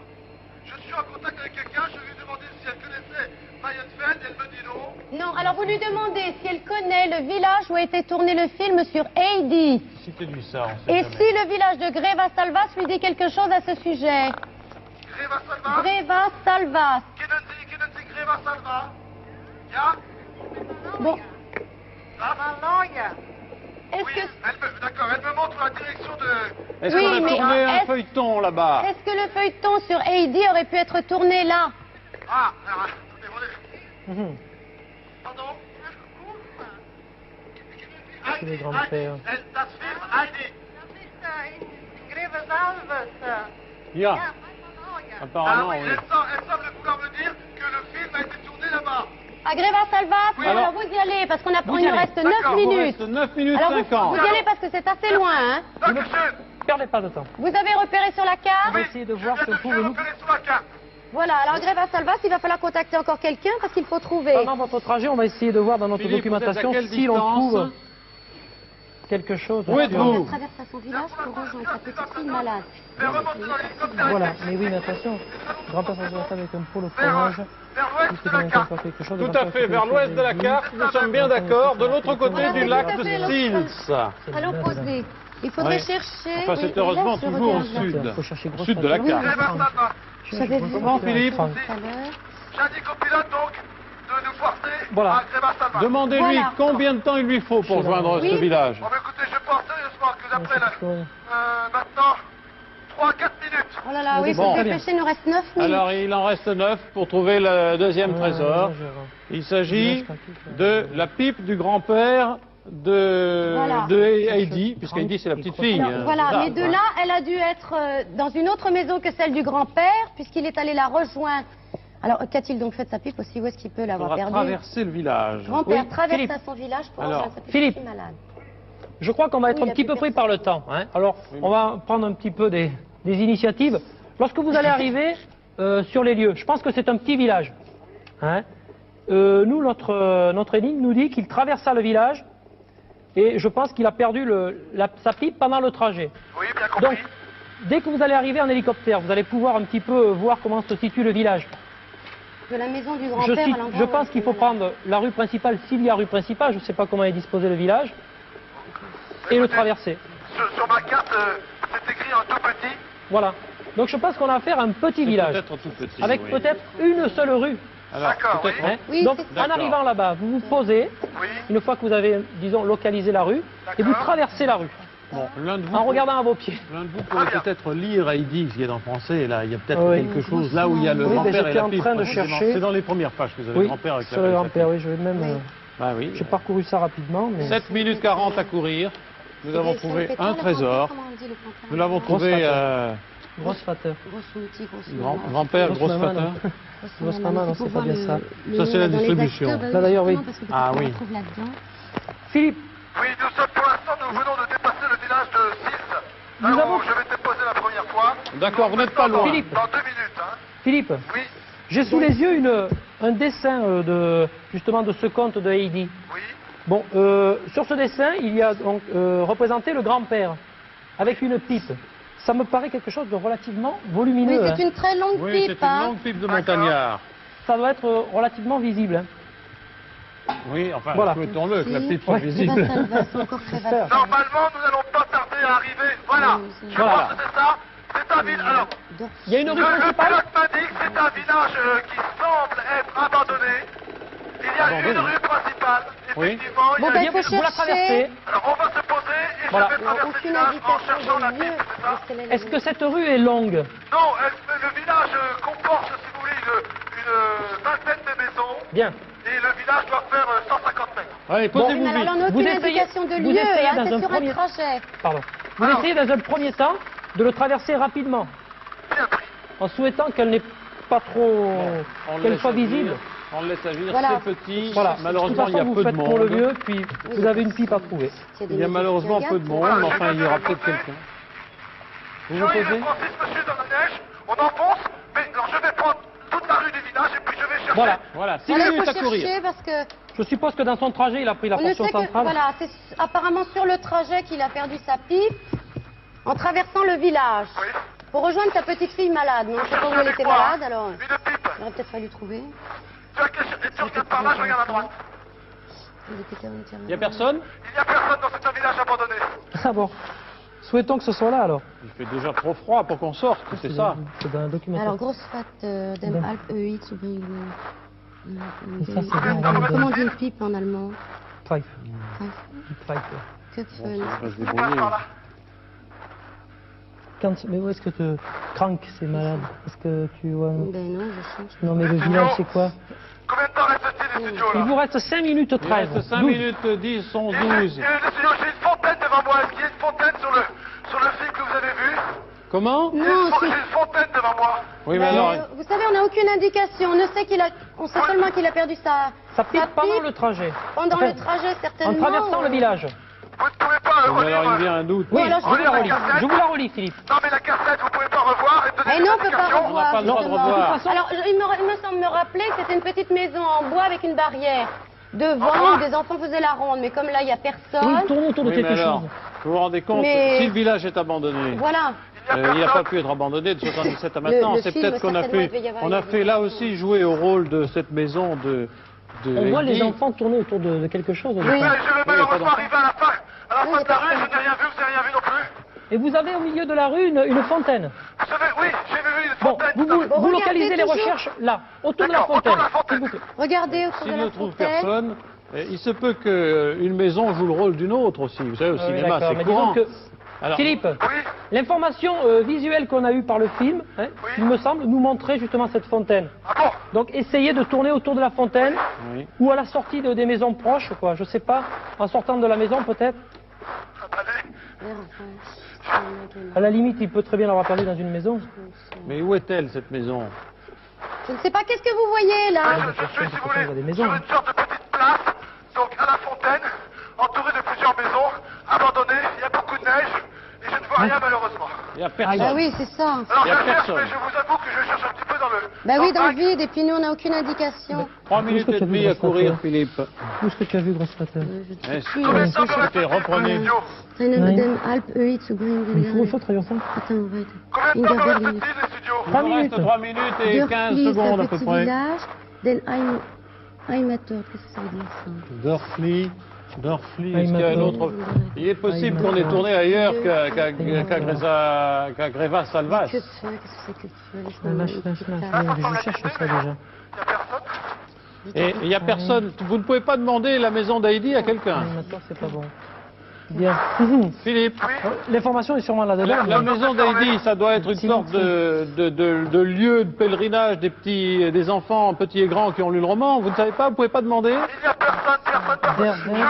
Je suis en contact avec quelqu'un, je lui ai demandé si elle connaissait Mayenfeld, elle me dit non. Non, alors vous lui demandez si elle connaît le village où a été tourné le film sur Heidi. Citez-lui ça, on sait Et jamais. si le village de Greva Salvas lui dit quelque chose à ce sujet? Greva Salva? Greva Salvas. Kenenzi Greva Salva? Ya? Bon, est-ce Oui, que, d'accord, elle me montre la direction de... Est-ce Oui, qu'on a mais tourné un est-ce- feuilleton là-bas? est-ce que le feuilleton sur Heidi aurait pu être tourné là? Ah, alors, attendez, Mhm. pardon? C'est le grand-père. Das Film Heidi. Ya. Apparemment, Ah oui, oui. elle semble pouvoir me dire que le film a été tourné là-bas. À Greva Salvas? Oui. Alors vous y allez, parce qu'on a, Vous il y nous allez. reste 9 D'accord, Il vous minutes. reste 9 minutes Alors vous 50. y allez parce que c'est assez loin, hein? Dankeschön. Perdez pas de temps. Vous avez repéré sur la carte? On va essayer de voir je si viens on trouve de nous. repérer sur la carte. Voilà, alors Greva Salvas, il va falloir contacter encore quelqu'un parce qu'il faut trouver. Pendant votre trajet, on va essayer de voir dans notre Philippe, vous êtes à documentation quelle si l'on distance trouve quelque chose. Où êtes-vous? Elle traverse à son village pour rejoindre sa petite fille malade. Mais remontez dans l'hélicoptère. Voilà, mais oui, mais attention. Grand-père s'en avec un pot au Vers fromage. l'ouest Juste de dans la un carte. encore quelque chose. Tout à fait, vers l'ouest de la carte, nous sommes bien d'accord, de l'autre côté Voilà, du c'est lac tout à de fait Sils. À l'opposé. Il faudrait Oui. chercher. Enfin, c'est oui, heureusement là, je toujours au regarde là. sud. Il faut chercher grosse Sud de la facture. carte. Greva Salva. J'avais vu Comment, Philippe? tout à l'heure. J'indique au pilote donc de nous forcer Voilà. à Greva Salva. Demandez-lui Voilà. combien de temps il lui faut pour joindre Oui. ce village. Bon, bah, écoutez, je pense sérieusement que d'après Ouais. maintenant 3-4 minutes. Oh là là, oui, il faut Bon. se dépêcher, il nous reste 9 minutes. Alors, il en reste 9 pour trouver le deuxième trésor. Il s'agit de la pipe du grand-père Voilà. de Heidi, puisque Heidi c'est la petite fille. Alors, hein, voilà, c'est ça, mais de quoi. là, elle a dû être dans une autre maison que celle du grand-père, puisqu'il est allé la rejoindre. Alors, qu'a-t-il donc fait de sa pipe aussi? Où est-ce qu'il peut Il l'avoir faudra perdue? traverser le village. Grand-père Oui, traverse Philippe. à son village pour Alors, rejoindre sa petite Philippe. fille malade. Je crois qu'on va être Oui, un il y a petit peu plus pris par le temps. Hein. Alors, on va prendre un petit peu des initiatives. Lorsque vous allez arriver sur les lieux, je pense que c'est un petit village. Hein. Nous, notre énigme nous dit qu'il traversa le village et je pense qu'il a perdu sa pipe pendant le trajet. Oui, bien compris. Donc, dès que vous allez arriver en hélicoptère, vous allez pouvoir un petit peu voir comment se situe le village. De la maison du Je, grand-père à cite- l'endroit je où pense elle qu'il faut était malade. prendre la rue principale, s'il y a rue principale, je ne sais pas comment est disposé le village, et le traverser. Sur ma carte, c'est écrit en tout petit. Voilà. Donc je pense qu'on a affaire à un petit C'est village, peut-être tout petit. avec oui. peut-être une seule rue. Alors, D'accord, peut-être- oui. Hein. Oui, Donc c'est en ça. arrivant là-bas, vous vous posez, Oui. une fois que vous avez, disons, localisé la rue, et vous D'accord. traversez la rue, Bon, l'un de vous, en regardant à vos pieds. l'un de vous pourrait Très bien. peut-être lire Heidi, qui est en français, et là, il y a peut-être Oui. quelque chose, là où il y a le Oui, mais grand-père et j'étais la en pipe. train de précisément. chercher. C'est dans les premières pages que vous avez Oui, le grand-père avec sur la le pipe. grand-père, oui, je vais même... Bah oui. j'ai parcouru ça rapidement, mais... 7 minutes 40 à courir. Nous avons Et trouvé c'est un le trésor. grand-père, comment on dit, le grand-père? Nous l'avons Grosse trouvé facteur. Grosse facteur. Grosse outil, grosse grand-père, Grosse grosse maman, patin. non. Grosse maman, non, c'est pas bien ça. Ça, c'est la distribution. Là, d'ailleurs, oui. Ah, oui. Philippe, Oui, nous sommes pour l'instant, nous venons de dépasser le village de Sils. Nous Là avons- où je vais te poser la première fois. D'accord, vous n'êtes pas loin. Philippe. Dans 2 minutes, hein. Philippe, Oui, j'ai sous les yeux un dessin justement de ce conte de Heidi. oui. Bon, sur ce dessin, il y a donc représenté le grand-père avec une pipe. Ça me paraît quelque chose de relativement Oui, volumineux. c'est hein. une très longue Oui, c'est pipe. une Hein. longue pipe de montagnard. Ça doit être relativement visible. hein. Oui, enfin, Voilà. souhaitons-le, que la pipe soit Ouais. visible. C'est encore très vaste. Normalement, nous n'allons pas tarder à arriver. Voilà. Oui, c'est- Je Voilà. pense que c'est ça. C'est un village. Alors, Il y a une rue le principale. pilote m'indique que c'est un village qui semble être abandonné. Il y a Abandonné. une rue principale. Oui. Effectivement, il y Bon, a ben, une... il faut Vous la chercher. traversez. Alors, on va se poser et Voilà. je vais traverser le Aucune village en indication cherchant la de pipe, lieu. c'est ça? Est-ce que cette rue est longue? Non, le village comporte, si vous voulez, une vingtaine de maisons. Bien. Et le village doit faire 150 mètres. Allez, Oui, posez-vous mais alors, vite. on n'a Vous aucune essayez- indication de vous lieu, essayez hein, dans c'est un sur premier- un trajet. Pardon. Vous Alors. essayez dans un premier temps de le traverser rapidement, Bien pris. en souhaitant qu'elle n'ait pas trop, on le qu'elle laisse soit agir. visible. On le laisse agir, Voilà. c'est petit. Voilà. Malheureusement, de il toute y a façon, peu vous de faites pour le monde. mieux, puis vous avez une pipe à trouver. Il y a malheureusement peu de monde, mais enfin, il y aura peut-être quelqu'un. Vous vous Jean-Yves posez et Francis, monsieur, dans la neige, on enfonce, mais alors je vais prendre toute la rue du village et puis je vais chercher. Voilà. Voilà, 6 Voilà, il minutes faut à courir. chercher parce que Je suppose que dans son trajet, il a pris la on ne portion sait que, centrale. voilà, c'est apparemment sur le trajet qu'il a perdu sa pipe en traversant le village Oui. pour rejoindre sa petite fille malade. Mais on ne sait pas où elle était malade, alors Une pipe. il aurait peut-être fallu trouver. Tu as caché, et tu regardes par là, je regarde à droite. Il n'y a personne? Il n'y a personne dans cet village abandonné. Ah bon. Souhaitons que ce soit là, alors. Il fait déjà trop froid pour qu'on sorte, c'est ça. C'est dans un documentaire. Alors, grosse fat dem Alp EX ou Bring. Et ça, c'est bien. Comment on dit une pipe en allemand? Pfeif. Pfeif. Pfeif. Köpfen. On va se On passe débrouiller. par là. Mais où est-ce que tu... Crank, c'est malade. Est-ce que tu vois... Ben non, je cherche. Non, mais le village, c'est quoi? Combien de temps reste-t-il, les studios, là? Il vous reste 5 minutes Il 13. reste 5 12. minutes 10, 11, Et 12. les studios, j'ai une fontaine devant moi. Est-ce qu'il y a une fontaine sur le film que vous avez vu? Comment? Non, J'ai une fontaine devant moi. Oui, mais Ben, alors, vous savez, on n'a aucune indication. On sait seulement qu'il a perdu Ça pipe pendant le trajet. pendant Enfin, le trajet, En certainement. traversant le village. Vous ne pouvez pas mais alors, il me relire. vient un doute. Oui, alors, je vous la relis. Je vous la relis, Philippe. Non, mais la cassette, vous pouvez pas revoir et donner Eh des non, on peut pas indications. On n'a pas revoir. le droit de justement. revoir. De toute façon- Alors, il me semble me rappeler que c'était une petite maison en bois avec une barrière devant Enfin. où des enfants faisaient la ronde. Mais comme là, il n'y a Oui, personne, il tourne autour de Oui, quelque mais alors, chose. vous vous rendez compte, Mais- si le village est abandonné, voilà. il n'a pas pu être abandonné de 77 à maintenant. le C'est film, peut-être qu'on a certainement, fait, il devait y avoir on une a fait là aussi jouer au rôle de cette maison de On voit les Heidi. enfants tourner autour de quelque chose. au Oui. départ. Je vais malheureusement arriver à la fin Oui, de la rue, personne. je n'ai rien vu, vous n'avez rien vu non plus. Et vous avez au milieu de la rue une fontaine. Vous savez, oui, j'ai vu une Bon, fontaine. vous regardez localisez les toujours. recherches là, autour de la D'accord, autour fontaine. de la fontaine. s'il vous plaît. Regardez autour S'il de ne la trouve fontaine. personne, il se peut qu'une maison joue le rôle d'une autre aussi. Vous savez, au Oui, cinéma, d'accord, c'est mais courant. disons que, Alors, Philippe, Oui, l'information visuelle qu'on a eue par le film, hein, Oui. il me semble, nous montrait justement cette fontaine. ah bon? Donc essayez de tourner autour de la fontaine oui. ou à la sortie des maisons proches, quoi. Je sais pas, en sortant de la maison peut-être. Attendez. À la limite, il peut très bien l'avoir perdu dans une maison. Mais où est-elle, cette maison? Je ne sais pas, qu'est-ce que vous voyez là Je suis, si vous pourquoi il y a des voulez, maisons, sur hein. une sorte de petite place, donc à la fontaine, entourée de plusieurs maisons, abandonnées, il y a beaucoup de neige, et je ne vois rien malheureusement. Il n'y a personne. Bah oui, c'est ça. Alors Il y a je cherche, personne. mais je vous avoue que je cherche un petit peu dans le... Bah oui, dans le bac. vide, et puis nous, on n'a aucune indication. 3 minutes que et tu as vu demie à grosse courir, photo. Philippe. Où est-ce que tu as vu, grosse patate Eh, Combien de temps me écoutez, reste-t-il pour reprenez. les studios? Dem Alp EX ou Bring. Il faut traduire ça. Attends, on va être. Combien de temps me reste-t-il les studios? Il nous reste 3 minutes et 15 secondes à peu près. Village, Den Heimator, qu'est-ce que ça veut dire ça Dorfli, est-ce qu'il y a un autre... Il est possible qu'on ait tourné ailleurs qu'à Greva Salvas. Que feu, qu'est-ce que c'est que feu Je cherche ça déjà. Il n'y a personne? Et il n'y a personne. Vous ne pouvez pas demander la maison d'Heidi à quelqu'un. Maintenant, c'est pas bon. Bien. Philippe, L'information est sûrement là-dedans. la maison d'Heidi, ça doit être une sorte de lieu de pèlerinage des enfants petits et grands qui ont lu le roman. Vous ne savez pas, vous ne pouvez pas demander? Il n'y a personne. Je veux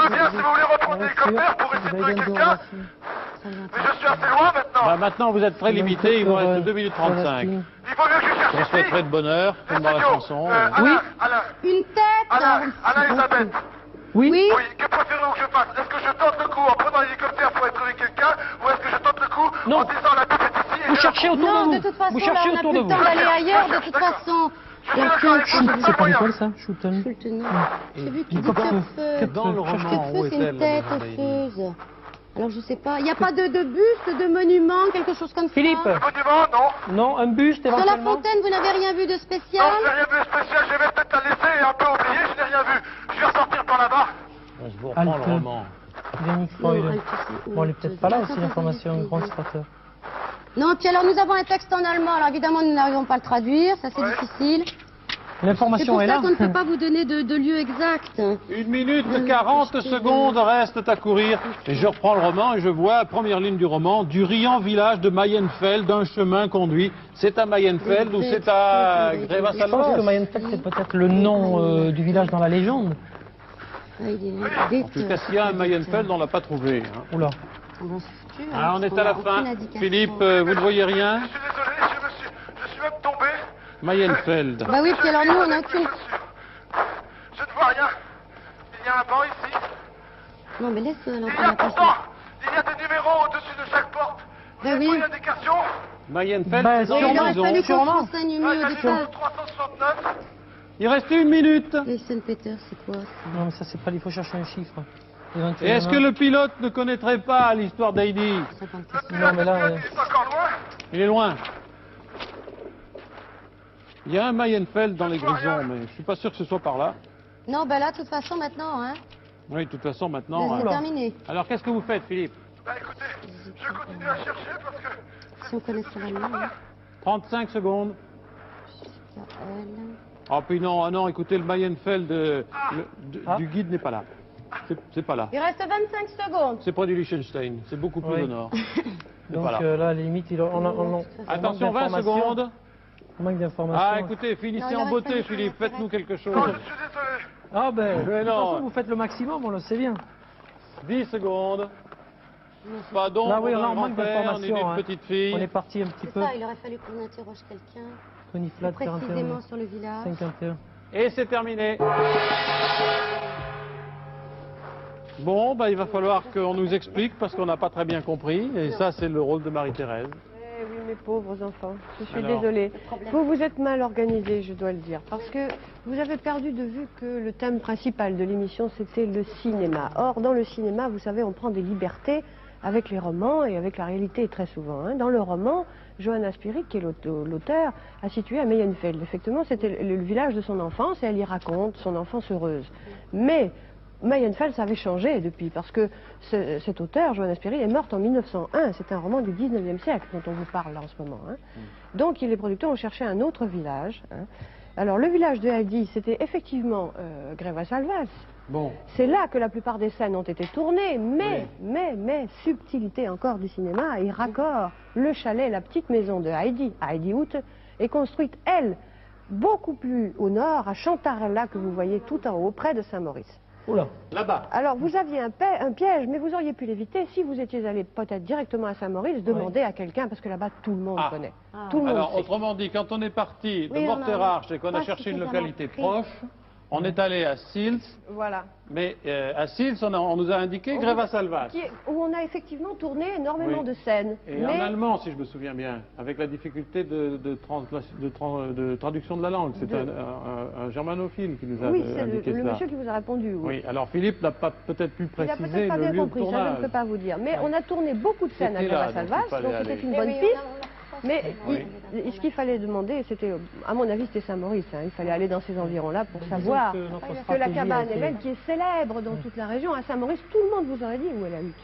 bien, si vous voulez, reprendre l'hélicoptère pour essayer de trouver quelqu'un, mais je suis assez loin maintenant. Bah, maintenant, vous êtes très limité, il vous reste 2 minutes 35. Il vaut mieux que je cherche Je ici. souhaiterais de bonheur, comme dans la chanson. Alain, Alain, Une tête Alain Elisabeth. Oui. Oui. Oui, que préférez-vous que je fasse? Est-ce que je tente le coup en prenant l'hélicoptère pour aller trouver quelqu'un, ou est-ce que je tente le coup Non. en disant la bite est ici et Vous je cherchez autour Non, de de vous. toute façon, Vous là, cherchez on n'a autour plus de le vous. temps d'aller ailleurs, de toute D'accord. façon. Je Il y a suis qu'un d'accord avec vous, coup. c'est pas moyen. ça, Schulten? Schulten. J'ai vu qu'il dit Dans Köpfe. le roman, où Köpfe, c'est est-elle, une la tête maison d'Heidi? osseuse. Alors, je sais pas. Il n'y a pas de buste, de monument, quelque chose comme Philippe. ça Monument, non. Non, un buste Sur la éventuellement. fontaine, vous n'avez rien vu de Non, spécial je n'ai rien vu de spécial, je vais peut-être la laisser et un peu oublier, je n'ai rien vu. Je vais ressortir par là-bas. On se vous reprend le Alpes. roman. Denis Non, Freud. Alpes, c'est Bon, elle est peut-être pas là aussi, Attends, l'information, attends, grand attends. strateur. Non, puis alors nous avons un texte en allemand, alors évidemment nous n'arrivons pas à le traduire, ça c'est Ouais. difficile. C'est L'information pour est ça là. qu'on ne peut pas vous donner de lieu exact. 1 minute 40 secondes restent à courir. Et je reprends le roman et je vois, première ligne du roman, du riant village de Mayenfeld, un chemin conduit. C'est à Mayenfeld ou c'est à Greva Je pense que Salvas? Mayenfeld, c'est peut-être le nom du village dans la légende. En tout cas, s'il y a un Mayenfeld, on ne l'a pas trouvé. hein. Oula. Ah, on est à la fin. Philippe, vous ne voyez rien? Je suis désolé, je suis même tombé. Mayenfeld. Bah oui, puis alors nous on n'a aucune... y a un banc ici. Non, mais laisse Il y l'enfant a la passer. pourtant, il y a des numéros au-dessus de chaque porte. Vous Ben avez oui. pas une indication? Mayenfeld, Ben, c'est dans Il la sûrement. aurait maison. fallu qu'on se Sûrement. renseigne Ah, il y mieux a au le numéro départ. 369. Il restait 1 minute. Les Saint-Peter, c'est quoi ça? Non, mais ça, c'est pas. Il faut chercher un chiffre. Et est-ce que le pilote ne connaîtrait pas l'histoire d'Heidi? 54. Non, mais là. Il est encore loin. Il est loin. Il y a un Mayenfeld dans les grisons, mais je suis pas sûr que ce soit par là. Non, ben là, de toute façon, maintenant, hein. Oui, de toute façon, maintenant. C'est terminé. Alors, qu'est-ce que vous faites, Philippe? Bah écoutez, je continue à chercher parce que... Si on connaissait la nuit, hein. 35 secondes. Il y a elle. Ah, puis non, ah non, écoutez, le Mayenfeld du guide n'est pas là. C'est pas là. Il reste 25 secondes. C'est près du Liechtenstein. C'est beaucoup plus Oui. au nord. C'est Donc pas là. là, à la limite, on Attention, 20 secondes. On manque d'informations. Ah, écoutez, finissez Non, il en reste beauté, pas de Philippe. choses à Faites-nous quelque chose. Je suis désolé. Ah ben, Mais de toute non. façon, vous faites le maximum, on le sait bien. 10 secondes. Pas d'ombre Là, oui, d'un on manque grand-père, ni d'une d'informations. Hein. petite fille. On est parti un petit C'est peu. ça, il aurait fallu qu'on interroge quelqu'un, Tony Flat, précisément 41, sur le village. 51. Et c'est terminé. Bon, bah, il va falloir qu'on nous explique parce qu'on n'a pas très bien compris. Et ça, c'est le rôle de Marie-Thérèse. Eh oui, mes pauvres enfants, je suis Alors. désolée. Problème. Vous êtes mal organisés, je dois le dire, parce que vous avez perdu de vue que le thème principal de l'émission, c'était le cinéma. Or, dans le cinéma, vous savez, on prend des libertés avec les romans et avec la réalité très souvent. Hein. Dans le roman, Johanna Spirik, qui est l'auteur, a situé à Mayenfeld. Effectivement, c'était le village de son enfance et elle y raconte son enfance heureuse. Mais Mayenfeld, ça avait changé depuis, parce que cet auteur, Johanna Spirik, est morte en 1901. C'est un roman du 19e siècle dont on vous parle là en ce moment. Hein. Donc, les producteurs ont cherché un autre village. Hein. Alors, le village de Heidi, c'était effectivement Grevas-Alvas. Bon. C'est là que la plupart des scènes ont été tournées, mais, subtilité encore du cinéma et raccord, le chalet, la petite maison de Heidi, Heidi Hut, est construite, elle, beaucoup plus au nord, à Chantarella, que vous voyez tout en haut, près de Saint-Maurice. Oula. Là-bas. Alors, vous aviez un piège, mais vous auriez pu l'éviter si vous étiez allé peut-être directement à Saint-Maurice, demander à quelqu'un, parce que là-bas, tout le monde Ah. connaît. Ah. Tout le monde Alors, sait. autrement dit, quand on est parti de Oui, on a Morteratsch et qu'on a pas cherché une suffisamment localité pris. proche, on est allé à Sils, Voilà. mais à Sils, on nous a indiqué Grevas-Alvas. Où on a effectivement tourné énormément Oui. de scènes. Et mais... en allemand, si je me souviens bien, avec la difficulté de traduction de la langue. C'est un germanophile qui nous a Oui, c'est indiqué le ça. monsieur qui vous a répondu. Oui. Oui, alors Philippe n'a pas peut-être pu Il a préciser peut-être pas le bien lieu de compris, ça je ne tournage. peux pas vous dire. Mais on a tourné beaucoup de scènes à C'était là, Grevas-Alvas, donc il fallait donc aller. c'était une Eh bonne oui, piste. on a Mais Oui. ce qu'il fallait demander, c'était, à mon avis, c'était Saint-Maurice. Hein. Il fallait aller dans ces environs-là pour savoir que notre que la stratégie a cabane été- est belle, qui est célèbre dans toute la région. À Saint-Maurice, tout le monde vous aurait dit où est la hutte.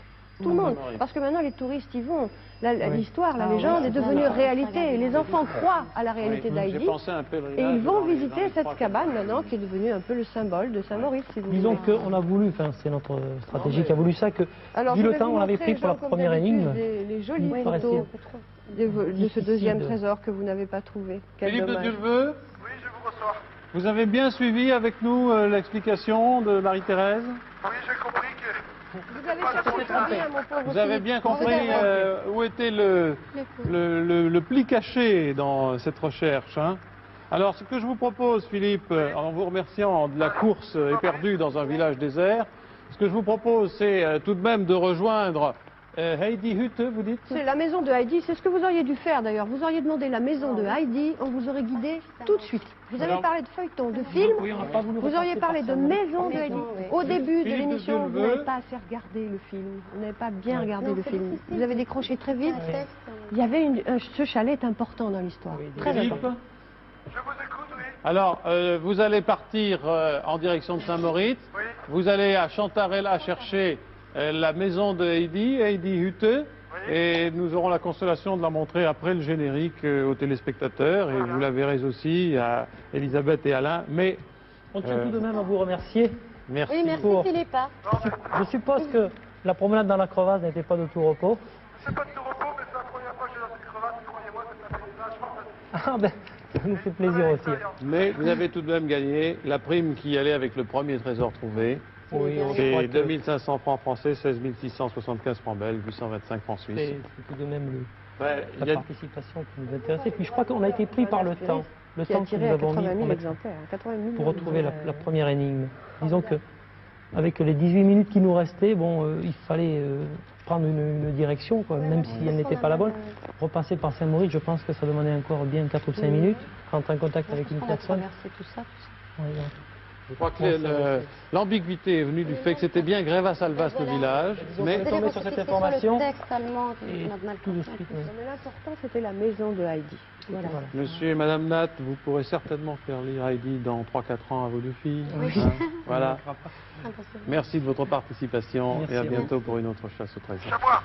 Tout le monde. Saint-Maurice. Parce que maintenant, les touristes y vont. L'histoire, la Ah oui, légende est c'est devenue bien. réalité. Et les enfants croient à la réalité J'ai d'Heidi. pensé à un pèlerinage. Et ils vont dans les visiter trois cette cabane maintenant, qui est devenue un peu le symbole de Saint-Maurice, si vous Disons voulez. qu'on a voulu, enfin c'est notre stratégie qui a voulu ça, que Alors, vu je le vais temps vous on avait montrer, pris pour la Jean, comme première d'habitude, énigme, les jolies il paraissait photos un peu trop de ce difficile deuxième de- trésor que vous n'avez pas trouvé. Quel Philippe de dommage. Dulveux, Oui, je vous reçois. vous avez bien suivi avec nous l'explication de Marie-Thérèse? Oui, j'ai compris que... Vous avez cherché très bien, mon pauvre Vous avez Philippe. bien compris où était le pli caché dans cette recherche. Hein. Alors, ce que je vous propose, Philippe, en vous remerciant de la course éperdue dans un village désert, ce que je vous propose, c'est tout de même de rejoindre Heidi Hütte, vous dites? C'est la maison de Heidi, c'est ce que vous auriez dû faire d'ailleurs. Vous auriez demandé la maison de Heidi, on vous aurait guidé tout de suite. Vous avez Alors- parlé de feuilletons, de films, Oui, on n'a pas voulu vous auriez repasser parlé par de Saint-Maurice. maison de Heidi. oui. Au début de Philippe de l'émission, vous Dulveux. n'avez pas assez regardé le film. Vous n'avez pas bien regardé Non, le c'est film. difficile. Vous avez décroché très vite. Un texte, Il y avait ce chalet est important dans l'histoire. Très Philippe? important. Je vous écoute, oui. Alors, vous allez partir en direction de Saint-Maurice. Oui. Vous allez à Chantarella chercher la maison de Heidi, Heidi Hütte, et nous aurons la consolation de la montrer après le générique aux téléspectateurs, et vous la verrez aussi à Elisabeth et Alain. Mais On tient tout de même à vous remercier. merci. Oui, merci Pour- Philippe. Hein. Je suppose que la promenade dans la crevasse n'était pas de tout repos. C'est pas de tout repos, mais c'est la première fois que je suis dans cette crevasse. Croyez-moi, c'est un paysage fantastique. Ah ben, ça nous fait plaisir aussi. Mais vous avez tout de même gagné la prime qui allait avec le premier trésor trouvé. Oui, on C'est croit que 2500 francs français, 16 675 francs belges, 825 francs suisses. c'est tout de même Ouais, il y la a- participation qui nous intéressait. Puis je crois qu'on a été pris par le temps. Le Qui a temps que tiré nous à avons mis 80 000 pour, mettre- exemplaires. 80 000 pour retrouver la première énigme. Disons que avec les 18 minutes qui nous restaient, bon, il fallait prendre une direction, quoi, même si elle n'était pas la bonne. Repasser par Saint-Maurice, je pense que ça demandait encore bien 4 ou 5 minutes, rentrer en contact avec une personne. Tout ça. Ouais, ouais. Je crois que l'ambiguïté est venue du fait que c'était bien Greva-Salvas le village, mais C'est tombé sur cette information. Le texte allemand, Et on a mal tout de compris. suite, Mais l'important, c'était la maison de Heidi. Voilà. Monsieur et Madame Nat, vous pourrez certainement faire lire Heidi dans 3-4 ans à vos deux filles. Oui. Hein, voilà. Impossible. Merci de votre participation Merci et à à vous. bientôt pour une autre chasse au trésor. Chamois.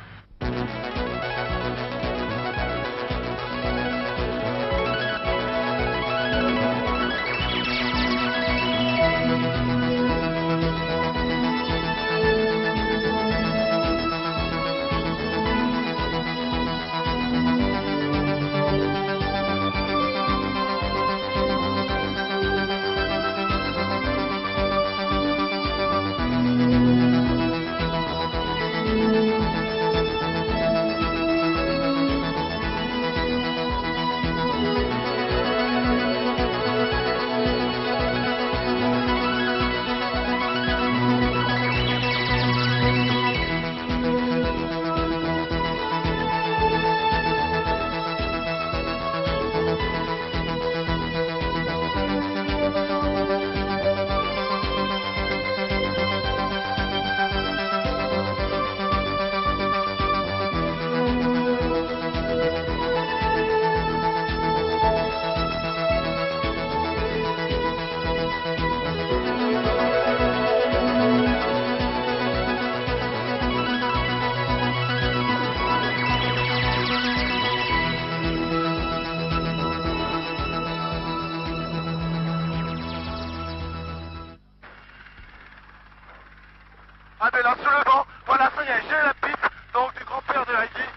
Ah ben là, sur le banc, voilà, ça y est, j'ai la pipe, donc du grand-père de Heidi.